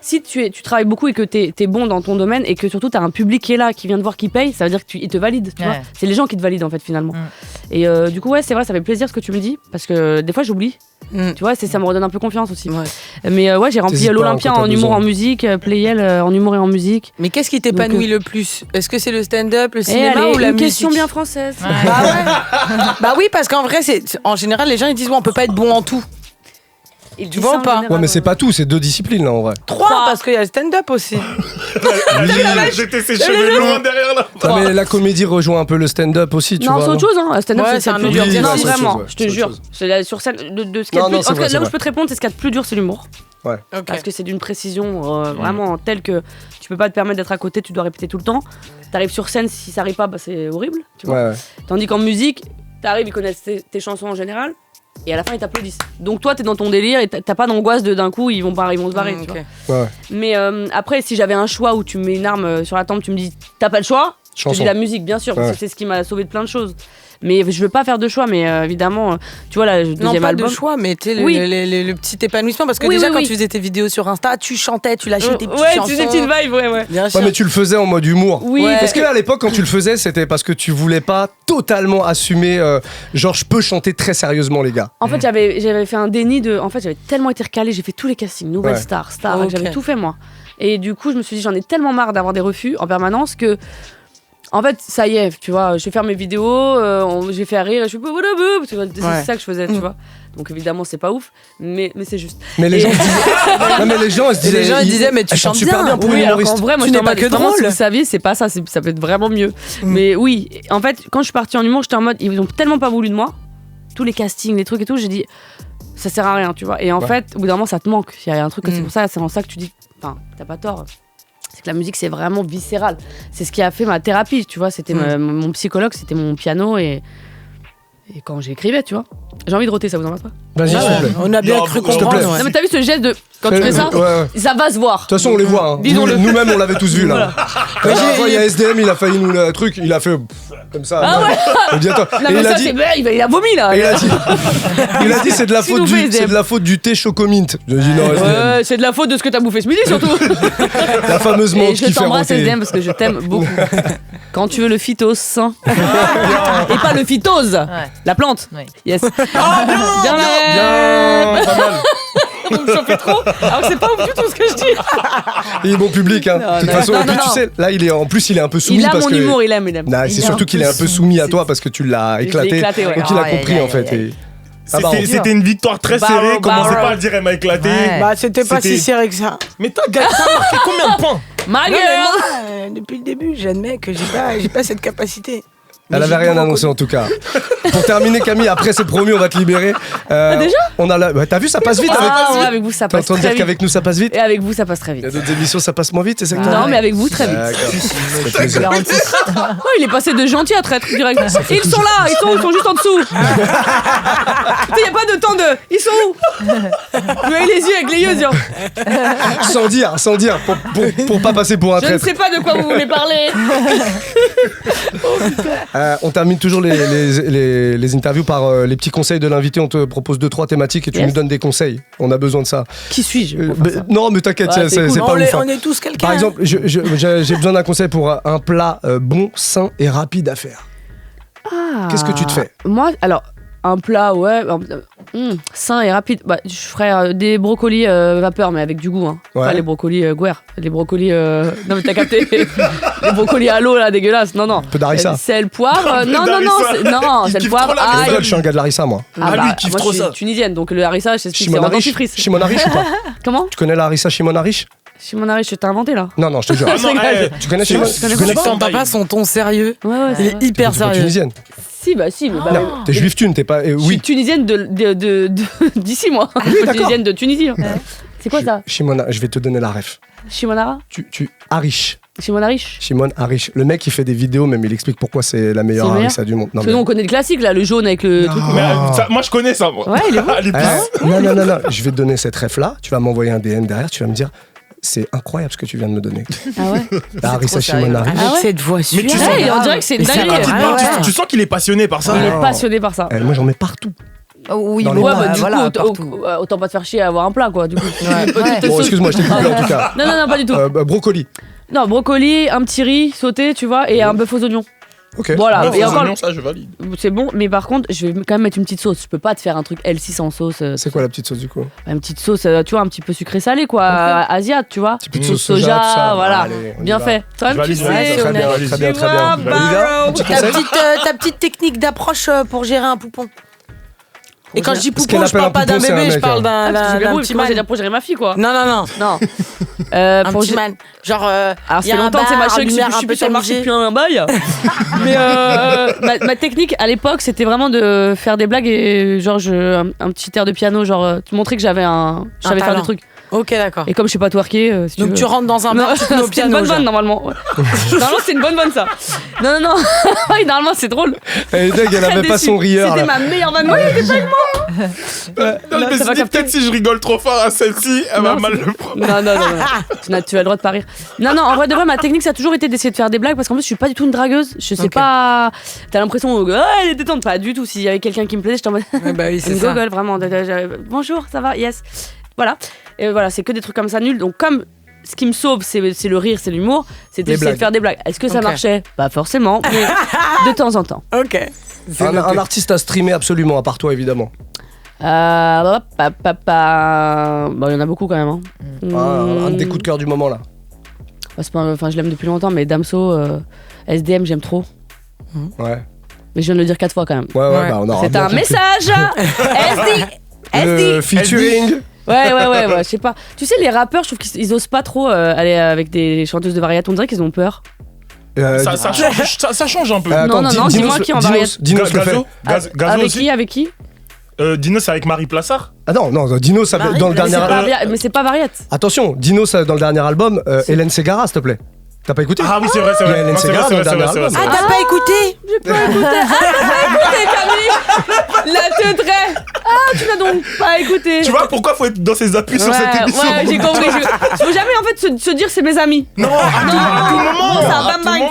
Speaker 3: si tu travailles beaucoup et que t'es bon dans ton domaine et que surtout t'as un public qui est là, qui vient te voir, qui paye, ça veut dire qu'ils te valident, tu vois. C'est les gens qui te valident en fait finalement. Et du coup, ouais, c'est vrai, ça fait plaisir ce que tu me dis parce que des fois j'oublie. Tu vois, ça me redonne un peu confiance aussi. Mais ouais, j'ai rempli l'Olympia en humour, en musique, Playel en humour et en musique.
Speaker 4: Mais qu'est-ce qui t'épanouit le plus? Est-ce que c'est le stand-up, le cinéma ou la musique?
Speaker 3: Une question bien française.
Speaker 4: Bah oui, parce qu'en vrai, en général, les gens ils disent on peut pas être bon en tout.
Speaker 3: Et
Speaker 4: Tu vois ou pas?
Speaker 2: Ouais, mais c'est pas tout, c'est 2 disciplines là en vrai.
Speaker 4: 3, parce qu'il y a le stand-up aussi.
Speaker 5: J'étais ses cheveux loin derrière là.
Speaker 2: Non, mais la comédie rejoint un peu le stand-up aussi, tu vois.
Speaker 3: Non, c'est autre chose, hein. Le stand-up,
Speaker 4: Ouais,
Speaker 3: c'est
Speaker 4: c'est
Speaker 3: plus
Speaker 4: un
Speaker 3: dur.
Speaker 4: autre-
Speaker 3: Non,
Speaker 2: c'est autre
Speaker 3: vraiment,
Speaker 2: chose, ouais,
Speaker 3: je te
Speaker 2: c'est
Speaker 3: jure.
Speaker 2: autre chose.
Speaker 3: C'est sur scène, de ce qu'il y a
Speaker 2: Non,
Speaker 3: de
Speaker 2: non,
Speaker 3: plus.
Speaker 2: c'est
Speaker 3: En tout
Speaker 2: vrai,
Speaker 3: cas, là où
Speaker 2: c'est
Speaker 3: je peux te répondre, c'est ce qu'il y a de plus dur, c'est l'humour.
Speaker 2: Ouais.
Speaker 4: Ok.
Speaker 3: Parce que c'est d'une précision vraiment telle que tu peux pas te permettre d'être à côté, tu dois répéter tout le temps. T'arrives sur scène, si ça arrive pas, bah, c'est horrible. Tu vois.
Speaker 2: Ouais.
Speaker 3: Tandis qu'en musique, t'arrives, ils connaissent tes chansons en général, et à la fin ils t'applaudissent. Donc toi t'es dans ton délire et t'as pas d'angoisse d'un coup ils vont se barrer. Tu
Speaker 4: Ok.
Speaker 3: vois.
Speaker 2: Ouais.
Speaker 3: Mais après, si j'avais un choix où tu mets une arme sur la tempe, tu me dis t'as pas le choix, je te
Speaker 2: Chanson.
Speaker 3: dis la musique bien sûr, parce
Speaker 2: Ouais.
Speaker 3: que c'est ce qui m'a sauvé de plein de choses. Mais je veux pas faire de choix, mais évidemment, tu vois, là, le
Speaker 4: Non,
Speaker 3: deuxième
Speaker 4: pas
Speaker 3: album.
Speaker 4: de choix, mais tu sais,
Speaker 3: Oui.
Speaker 4: le petit épanouissement. Parce que
Speaker 3: Oui,
Speaker 4: déjà,
Speaker 3: oui,
Speaker 4: quand
Speaker 3: oui.
Speaker 4: tu faisais tes vidéos sur Insta, tu chantais, tu lâchais tes petites
Speaker 3: Ouais,
Speaker 4: chansons.
Speaker 3: tu faisais des petites vibes, ouais.
Speaker 4: Bien sûr.
Speaker 2: Ouais, mais tu le faisais en mode humour.
Speaker 3: Oui,
Speaker 4: Ouais.
Speaker 2: Est-ce qu'à l'époque, quand tu le faisais, c'était parce que tu voulais pas totalement assumer, genre, je peux chanter très sérieusement, les gars?
Speaker 3: En fait, j'avais fait un déni de. En fait, j'avais tellement été recalée, j'ai fait tous les castings, Nouvelle
Speaker 2: Ouais.
Speaker 3: Star,
Speaker 4: Ok.
Speaker 3: j'avais tout fait moi. Et du coup, je me suis dit, j'en ai tellement marre d'avoir des refus en permanence que. En fait, ça y est, tu vois, je vais faire mes vidéos, j'ai fait rire, je suis parce que c'est
Speaker 4: Ouais.
Speaker 3: ça que je faisais, tu vois. Donc évidemment, c'est pas ouf, mais c'est juste.
Speaker 2: Mais les
Speaker 3: Et-
Speaker 2: gens se disaient. Non, mais les gens se disaient.
Speaker 4: les gens, ils disaient, mais tu
Speaker 2: elle chante
Speaker 4: chantes
Speaker 2: super
Speaker 4: bien.
Speaker 2: pour
Speaker 3: Oui,
Speaker 2: une
Speaker 3: alors qu'en
Speaker 2: humoriste.
Speaker 3: vrai, moi,
Speaker 4: Tu
Speaker 3: je
Speaker 4: n'es pas que
Speaker 3: vraiment,
Speaker 4: drôle.
Speaker 3: si vous saviez, c'est pas ça, ça peut être vraiment mieux. Mais oui, en fait, quand je suis partie en humour, j'étais en mode, ils ont tellement pas voulu de moi, tous les castings, les trucs et tout, j'ai dit, ça sert à rien, tu vois. Et en
Speaker 2: Ouais.
Speaker 3: fait, au bout d'un moment, ça te manque. Il y a un truc, c'est
Speaker 4: Mm.
Speaker 3: pour ça, c'est en ça que tu dis, enfin, t'as pas tort. C'est que la musique, c'est vraiment viscéral. C'est ce qui a fait ma thérapie, tu vois. C'était mon psychologue, c'était mon piano et quand j'écrivais, tu vois. J'ai envie de roter, ça vous en va pas?
Speaker 2: Vas-y, s'il te plaît.
Speaker 4: On a bien
Speaker 5: Non,
Speaker 4: cru
Speaker 5: s'il te plaît.
Speaker 4: comprendre.
Speaker 3: Non,
Speaker 4: ouais.
Speaker 3: mais t'as vu ce geste de. Quand tu fais ça,
Speaker 2: Ouais.
Speaker 3: ça va se voir.
Speaker 2: De toute façon, on les voit. Hein.
Speaker 3: Disons-le.
Speaker 2: Nous-mêmes, on l'avait tous vu là. La dernière fois, il y a SDM, il a failli nous le truc, il a fait comme ça.
Speaker 3: Ah ouais.
Speaker 2: On dit attends.
Speaker 3: Non,
Speaker 2: Et
Speaker 3: mais
Speaker 2: il a
Speaker 3: ça,
Speaker 2: dit.
Speaker 3: c'est. Il a vomi là.
Speaker 2: Et il a dit c'est de la
Speaker 3: Si
Speaker 2: faute
Speaker 3: nous fait
Speaker 2: du
Speaker 3: SDM.
Speaker 2: c'est de la faute du thé chocomint. Je dis non SDM.
Speaker 3: Ouais, c'est de la faute de ce que t'as bouffé ce midi surtout.
Speaker 2: La fameuse
Speaker 3: Et
Speaker 2: menthe
Speaker 3: je
Speaker 2: qui fait
Speaker 3: t'embrasse
Speaker 2: roter.
Speaker 3: SDM parce que je t'aime beaucoup. Quand tu veux le phytos, hein. Et pas le phytose, la plante.
Speaker 6: Oui.
Speaker 3: Yes.
Speaker 2: Bien, pas mal.
Speaker 3: Vous me chauffez trop. Alors que c'est pas ouf du tout ce que je dis.
Speaker 2: Il est bon public hein. De toute
Speaker 3: non.
Speaker 2: façon,
Speaker 3: Non,
Speaker 2: et puis
Speaker 3: non,
Speaker 2: tu
Speaker 3: non.
Speaker 2: sais, là il est en plus il est un peu soumis
Speaker 3: Il a
Speaker 2: parce
Speaker 3: mon
Speaker 2: que
Speaker 3: humour, il aime.
Speaker 2: Non, c'est surtout qu'il est un peu soumis à toi parce que tu l'as
Speaker 3: l'ai
Speaker 2: éclaté.
Speaker 3: éclaté, ouais.
Speaker 2: Donc il a
Speaker 6: Aïe,
Speaker 2: compris
Speaker 6: aïe,
Speaker 2: en fait.
Speaker 6: aïe,
Speaker 2: et- Ah bah,
Speaker 5: C'était une victoire très serrée. Commencez pas à dire elle m'a éclaté.
Speaker 6: Ouais.
Speaker 4: Bah, c'était pas
Speaker 5: C'était-
Speaker 4: si serré que ça.
Speaker 5: Mais t'as marqué combien de points?
Speaker 3: Ma
Speaker 4: Non, mais
Speaker 3: gueule.
Speaker 4: moi, depuis le début, j'admets que j'ai pas cette capacité.
Speaker 2: Elle avait rien annoncé en tout cas. Pour terminer, Camille, après c'est promis, on va te libérer.
Speaker 3: Déjà
Speaker 2: on a la... T'as vu, ça passe vite avec
Speaker 3: Ah, ouais, avec vous, ça
Speaker 2: T'es en
Speaker 3: passe
Speaker 2: train de
Speaker 3: très
Speaker 2: dire
Speaker 3: vite.
Speaker 2: qu'avec nous ça passe vite?
Speaker 3: Et avec vous, ça passe très
Speaker 2: Il y
Speaker 3: vite.
Speaker 2: a d'autres émissions, ça passe moins vite, c'est ça que t'as
Speaker 3: Non,
Speaker 2: dit
Speaker 3: mais avec vous, très vite.
Speaker 2: D'accord. Ça fait plaisir.
Speaker 3: Oh, il est passé de gentil à traître direct. Et ils sont là, ils sont juste en dessous. Il n'y a pas de temps de. Ils sont où? Vous voyez les yeux avec les yeux, genre.
Speaker 2: Sans dire, pour pas passer pour un
Speaker 3: Je ne
Speaker 2: traître.
Speaker 3: sais pas de quoi vous voulez parler.
Speaker 2: On termine toujours les interviews par les petits conseils de l'invité. On te propose 2-3 thématiques et tu
Speaker 3: Yes.
Speaker 2: nous donnes des conseils. On a besoin de ça.
Speaker 3: Qui suis-je pour faire ça?
Speaker 2: Non, mais t'inquiète,
Speaker 3: Ouais, c'est cool.
Speaker 2: c'est pas ouf.
Speaker 4: On
Speaker 2: hein.
Speaker 4: est tous quelqu'un.
Speaker 2: Par exemple, j'ai besoin d'un conseil pour un plat bon, sain et rapide à faire. Qu'est-ce que tu te fais?
Speaker 3: Moi, alors, un plat, ouais, sain et rapide. Bah, je ferais des brocolis vapeur, mais avec du goût. Hein.
Speaker 2: Ouais.
Speaker 3: Pas les brocolis guerre. Les brocolis. Non, mais t'as capté. Les brocolis à l'eau, là, dégueulasse. Non, non.
Speaker 2: Un peu d'harissa.
Speaker 3: Sel, poivre. Non,
Speaker 5: Il
Speaker 3: sel,
Speaker 5: kiffe
Speaker 3: poivre,
Speaker 5: trop la
Speaker 2: Je
Speaker 3: ail.
Speaker 2: rigole, je suis un gars de l'harissa, moi.
Speaker 3: Ah,
Speaker 5: lui,
Speaker 3: bah,
Speaker 5: il kiffe
Speaker 3: moi,
Speaker 5: trop
Speaker 3: je suis
Speaker 5: ça.
Speaker 3: tunisienne, donc le harissa, je t'explique, c'est
Speaker 2: Shimon
Speaker 3: un
Speaker 2: Arish.
Speaker 3: dentifrice.
Speaker 2: Shimon Arish ou pas?
Speaker 3: Comment?
Speaker 2: Tu connais la harissa Shimon Arish?
Speaker 3: Shimon Arish, je t'ai inventé là.
Speaker 2: Non, non, je te jure.
Speaker 5: Ah non,
Speaker 2: Tu connais Shimon?
Speaker 5: je
Speaker 2: Tu connais pas?
Speaker 4: Ton papa, son ton sérieux.
Speaker 3: Ouais, ouais,
Speaker 4: Il
Speaker 3: c'est
Speaker 4: est
Speaker 3: vrai.
Speaker 4: hyper
Speaker 2: T'es pas
Speaker 4: sérieux.
Speaker 2: tunisienne.
Speaker 3: Si, bah si, mais bah,
Speaker 2: Non, t'es juif thune, t'es pas.
Speaker 3: je suis
Speaker 2: Oui.
Speaker 3: tunisienne d'ici, moi. Je suis
Speaker 2: d'accord.
Speaker 3: tunisienne de Tunisie. hein. C'est quoi ça?
Speaker 2: Shimon, je vais te donner la ref.
Speaker 3: Shimonara?
Speaker 2: Arish.
Speaker 3: Shimon Arish?
Speaker 2: Shimon Arish. Le mec, il fait des vidéos, même il explique pourquoi c'est la meilleure
Speaker 3: C'est meilleur
Speaker 2: harissa du monde. Non,
Speaker 3: Parce que nous, on connaît le classique là, le jaune avec le truc.
Speaker 5: Mais, moi je connais ça, moi.
Speaker 3: Ouais, il est bon.
Speaker 5: Elle est plus-
Speaker 2: Non, je vais te donner cette ref là. Tu vas m'envoyer un DM derrière, tu vas me dire. C'est incroyable ce que tu viens de me donner.
Speaker 3: Ah ouais?
Speaker 2: La harissa
Speaker 6: trop sérieux.
Speaker 2: Shimon Arish.
Speaker 3: Ah ouais
Speaker 4: cette voix
Speaker 5: Mais tu
Speaker 4: suave.
Speaker 5: sens-
Speaker 3: Ouais, on dirait que c'est une
Speaker 4: Mais c'est
Speaker 3: dinguerie.
Speaker 4: rapide.
Speaker 5: Ah,
Speaker 4: Ouais.
Speaker 5: tu sens qu'il est passionné par ça.
Speaker 3: Il
Speaker 2: Ah.
Speaker 3: est passionné par ça.
Speaker 2: Moi, j'en mets partout.
Speaker 6: Oh, oui,
Speaker 2: Dans
Speaker 6: bon,
Speaker 2: les-
Speaker 3: Ouais, bah, du
Speaker 6: voilà,
Speaker 3: coup,
Speaker 6: partout.
Speaker 3: autant pas te faire chier à avoir un plat, quoi, du coup.
Speaker 6: Ouais.
Speaker 2: Bon, excuse-moi, je t'ai coupé en tout cas.
Speaker 3: Non, pas du tout.
Speaker 2: Brocoli.
Speaker 3: Non, brocoli, un petit riz sauté, tu vois, et un bœuf aux oignons.
Speaker 2: Ok.
Speaker 3: Voilà,
Speaker 5: Ouais,
Speaker 3: et
Speaker 5: aux
Speaker 3: encore,
Speaker 5: oignons, ça je valide.
Speaker 3: c'est bon, mais par contre, je vais quand même mettre une petite sauce. Je peux pas te faire un truc L6 sans sauce.
Speaker 2: C'est quoi la petite sauce du coup?
Speaker 3: Une petite sauce, tu vois, un petit peu sucré-salé, quoi, asiate, tu vois.
Speaker 2: Petite
Speaker 3: Sauce
Speaker 2: sauce soja, tout ça.
Speaker 3: voilà.
Speaker 2: Allez, on y
Speaker 3: Bien
Speaker 2: va.
Speaker 3: fait. Toi-même, tu
Speaker 5: valide,
Speaker 3: sais,
Speaker 5: ouais,
Speaker 2: Très bien,
Speaker 5: Allez-y.
Speaker 2: très bien, très bien.
Speaker 3: Tu vois,
Speaker 2: Olivia, un petit conseil?
Speaker 4: Ta petite technique d'approche pour gérer un poupon. Et quand je dis poupon, je parle pas d'un bébé, je parle d'un petit man.
Speaker 3: C'est-à-dire pour gérer ma fille, quoi.
Speaker 4: Non. Un petit man. Genre,
Speaker 3: alors, ça fait longtemps que c'est machin que je suis plus sur le marché depuis un bail. Mais ma technique à l'époque, c'était vraiment de faire des blagues et genre un petit air de piano, genre montrer que j'avais faire des trucs.
Speaker 4: Ok, d'accord.
Speaker 3: Et comme je sais pas twerker, si
Speaker 4: donc tu rentres dans un bar, tu te mets au piano.
Speaker 3: C'est une bonne vanne normalement. Normalement c'est une bonne vanne ça. Non. Oui, normalement c'est drôle.
Speaker 2: Elle avait pas son rire.
Speaker 3: C'était ma meilleure vanne. Oui, c'était pas moi.
Speaker 5: Non, mais je me dis peut-être si je rigole trop fort à celle-ci, elle va mal le prendre.
Speaker 3: Non. Tu as le droit de pas rire. Non, en vrai de vrai, ma technique ça a toujours été d'essayer de faire des blagues parce qu'en plus je suis pas du tout une dragueuse. Je sais pas. T'as l'impression elle est détente, pas du tout. S'il y avait quelqu'un qui me plaisait, j'étais en mode.
Speaker 4: Bah oui, c'est ça.
Speaker 3: Google vraiment. Bonjour, ça va? Yes. Voilà. Et voilà, c'est que des trucs comme ça nuls. Donc comme ce qui me sauve, c'est le rire, c'est l'humour, c'était de faire des blagues. Est-ce que ça marchait? Pas forcément, mais de temps en temps.
Speaker 4: Ok.
Speaker 2: Un artiste à streamer absolument, à part toi évidemment.
Speaker 3: Il y en a beaucoup quand même. Hein.
Speaker 2: Un des coups de cœur du moment là.
Speaker 3: Je l'aime depuis longtemps, mais Damso, SDM, j'aime trop.
Speaker 2: Ouais.
Speaker 3: Mais je viens de le dire 4 fois quand même.
Speaker 2: Ouais, on aura
Speaker 3: c'est un message.
Speaker 2: Le featuring.
Speaker 3: Ouais, je sais pas. Tu sais, les rappeurs, je trouve qu'ils osent pas trop aller avec des chanteuses de variété. On dirait qu'ils ont peur.
Speaker 5: Ça change un peu.
Speaker 3: Non, dis-moi qui en variété.
Speaker 2: Dinos le fait.
Speaker 5: Gazo
Speaker 3: Avec qui
Speaker 5: Dinos avec Marie Plassard.
Speaker 2: Ah non, Dinos dans le dernier album.
Speaker 3: Mais c'est pas variété.
Speaker 2: Attention, Dinos dans le dernier album, Hélène Ségara, s'il te plaît. T'as pas écouté?
Speaker 5: Ah oui, c'est vrai.
Speaker 2: Il y a Hélène Ségara dans le dernier album.
Speaker 4: Ah, t'as pas écouté?
Speaker 3: J'ai pas écouté. Camille. La teutrée. Tu n'as donc pas écouté.
Speaker 5: Tu vois pourquoi faut être dans ses appuis sur cette émission?
Speaker 3: Ouais, j'ai compris. Faut jamais en fait se dire c'est mes amis.
Speaker 5: Non, à tout moment.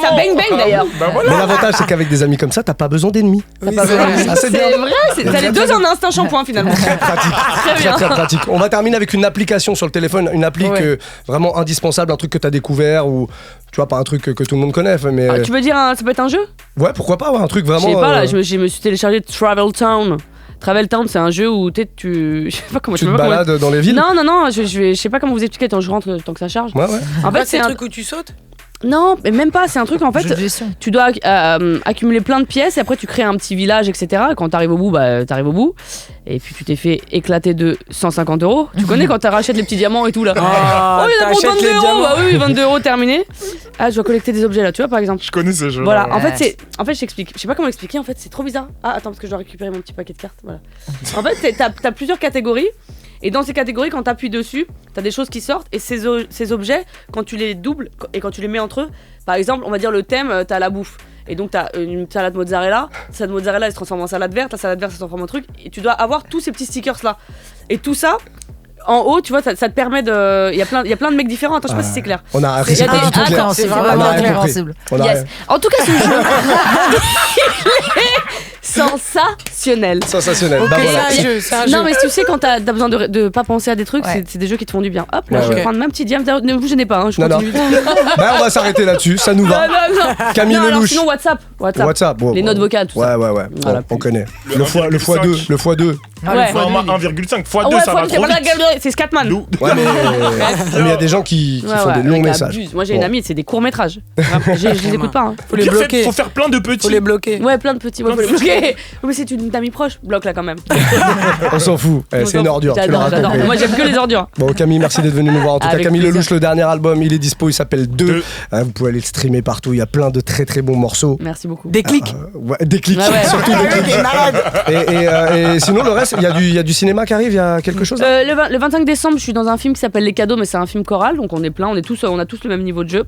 Speaker 3: Ça bang bang d'ailleurs.
Speaker 2: Mais l'avantage c'est qu'avec des amis comme ça, t'as pas besoin d'ennemis.
Speaker 3: C'est vrai, t'as les deux en instant shampoing finalement.
Speaker 2: Très pratique. Très pratique. On va terminer avec une application sur le téléphone, une appli vraiment indispensable, un truc que t'as découvert ou tu vois, pas un truc que tout le monde connaît, mais.
Speaker 3: Tu veux dire ça peut être un jeu?
Speaker 2: Ouais, pourquoi pas, un truc vraiment.
Speaker 3: Je sais pas là, je me suis téléchargé Travel Town. Travel Town, c'est un jeu où je sais pas comment
Speaker 2: tu te balades dans les villes.
Speaker 3: Non, je sais pas comment vous expliquer tant je rentre tant que ça charge.
Speaker 2: Ouais.
Speaker 3: En fait,
Speaker 4: c'est un truc où tu sautes.
Speaker 3: Non, mais même pas, c'est un truc en fait, tu dois accumuler plein de pièces et après tu crées un petit village, etc. Et quand t'arrives au bout, t'arrives au bout. Et puis tu t'es fait éclater de 150 €. Tu connais quand t'arrachètes les petits diamants et tout là. Il y en a pour 22 €. Bah oui, 22 € terminé. Je dois collecter des objets là, tu vois par exemple.
Speaker 5: Je connais ce jeu.
Speaker 3: Voilà, en fait je t'explique. Je sais pas comment expliquer, en fait c'est trop bizarre. Attends, parce que je dois récupérer mon petit paquet de cartes. Voilà. En fait, t'as plusieurs catégories. Et dans ces catégories, quand t'appuies dessus, t'as des choses qui sortent. Et ces objets, quand tu les doubles et quand tu les mets entre eux, par exemple, on va dire le thème, t'as la bouffe. Et donc t'as une salade mozzarella. Cette mozzarella, elle se transforme en salade verte. La salade verte, ça se transforme en truc. Et tu dois avoir tous ces petits stickers là. Et tout ça, en haut, tu vois, ça te permet de. Il y a plein de mecs différents. Attends, je sais pas si c'est clair.
Speaker 2: On a c'est pas du tout clair.
Speaker 6: C'est vraiment compréhensible.
Speaker 3: Yes. En tout cas, ce jeu. Sensationnel.
Speaker 2: Okay, voilà.
Speaker 4: C'est un jeu.
Speaker 3: Non, mais tu sais, quand t'as besoin de pas penser à des trucs, c'est des jeux qui te font du bien. Hop, là, je vais prendre ma petite diam. Ne vous gênez pas, je continue.
Speaker 2: On va s'arrêter là-dessus, ça nous va.
Speaker 3: Non.
Speaker 2: Camille Lelouch.
Speaker 3: Sinon, WhatsApp.
Speaker 2: Bon,
Speaker 3: les notes vocales, tout
Speaker 2: ça.
Speaker 3: Ouais.
Speaker 2: Voilà, on connaît. Le x2.
Speaker 5: Le format 1,5. x2, ça va trop vite.
Speaker 3: C'est Scatman.
Speaker 2: Ouais, mais il y a des gens qui font des longs messages.
Speaker 3: Moi, j'ai une amie, c'est des courts-métrages. Je les écoute pas.
Speaker 4: Faut les bloquer.
Speaker 5: Faut faire plein de petits.
Speaker 4: Faut les bloquer.
Speaker 3: Ouais, plein de petits. Faut les bloquer. Mais c'est une amie proche. Bloque là quand même.
Speaker 2: On s'en fout. C'est une ordure.
Speaker 3: J'adore. Moi, j'aime que les ordures.
Speaker 2: Bon, Camille, merci d'être venue nous voir. En tout cas, Camille Lelouch, le dernier album, il est dispo. Il s'appelle 2. Vous pouvez aller le streamer partout. Il y a plein de très très bons morceaux.
Speaker 3: Merci beaucoup.
Speaker 4: Des clics.
Speaker 2: Des clics. Surtout des clics. Et sinon, le reste, il y a du cinéma qui arrive. Il y a quelque chose.
Speaker 3: Le 25 décembre, je suis dans un film qui s'appelle Les Cadeaux, mais c'est un film choral, donc on est plein. On a tous le même niveau de jeu.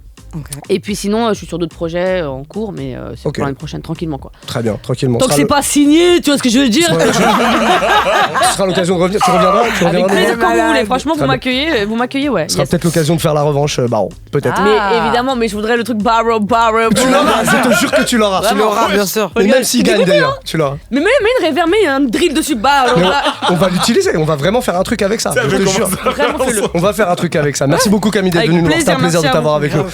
Speaker 3: Et puis sinon, je suis sur d'autres projets en cours, mais c'est pour l'année prochaine, tranquillement quoi.
Speaker 2: Très bien, tranquillement.
Speaker 3: Tant que c'est pas signé, tu vois ce que je veux dire.
Speaker 2: Ce sera l'occasion de revenir. Tu reviendras.
Speaker 3: Avec plaisir quand vous voulez. Franchement, vous m'accueillez, ouais.
Speaker 2: Ce sera peut-être l'occasion de faire la revanche, Baron. Peut-être.
Speaker 3: Mais évidemment, mais je voudrais le truc Barrow.
Speaker 2: Tu l'auras. Je te jure que tu l'auras.
Speaker 4: Tu l'auras, bien sûr.
Speaker 2: Et même s'il gagne d'ailleurs, tu l'auras.
Speaker 3: Mais une reverb, un drill dessus,
Speaker 2: on va l'utiliser. On va vraiment faire un truc avec ça. Je te jure.
Speaker 3: Vraiment, fais-le.
Speaker 2: On va faire un truc avec ça. Merci beaucoup Camille d'être venue nous voir. C'était un plaisir de t'avoir avec nous.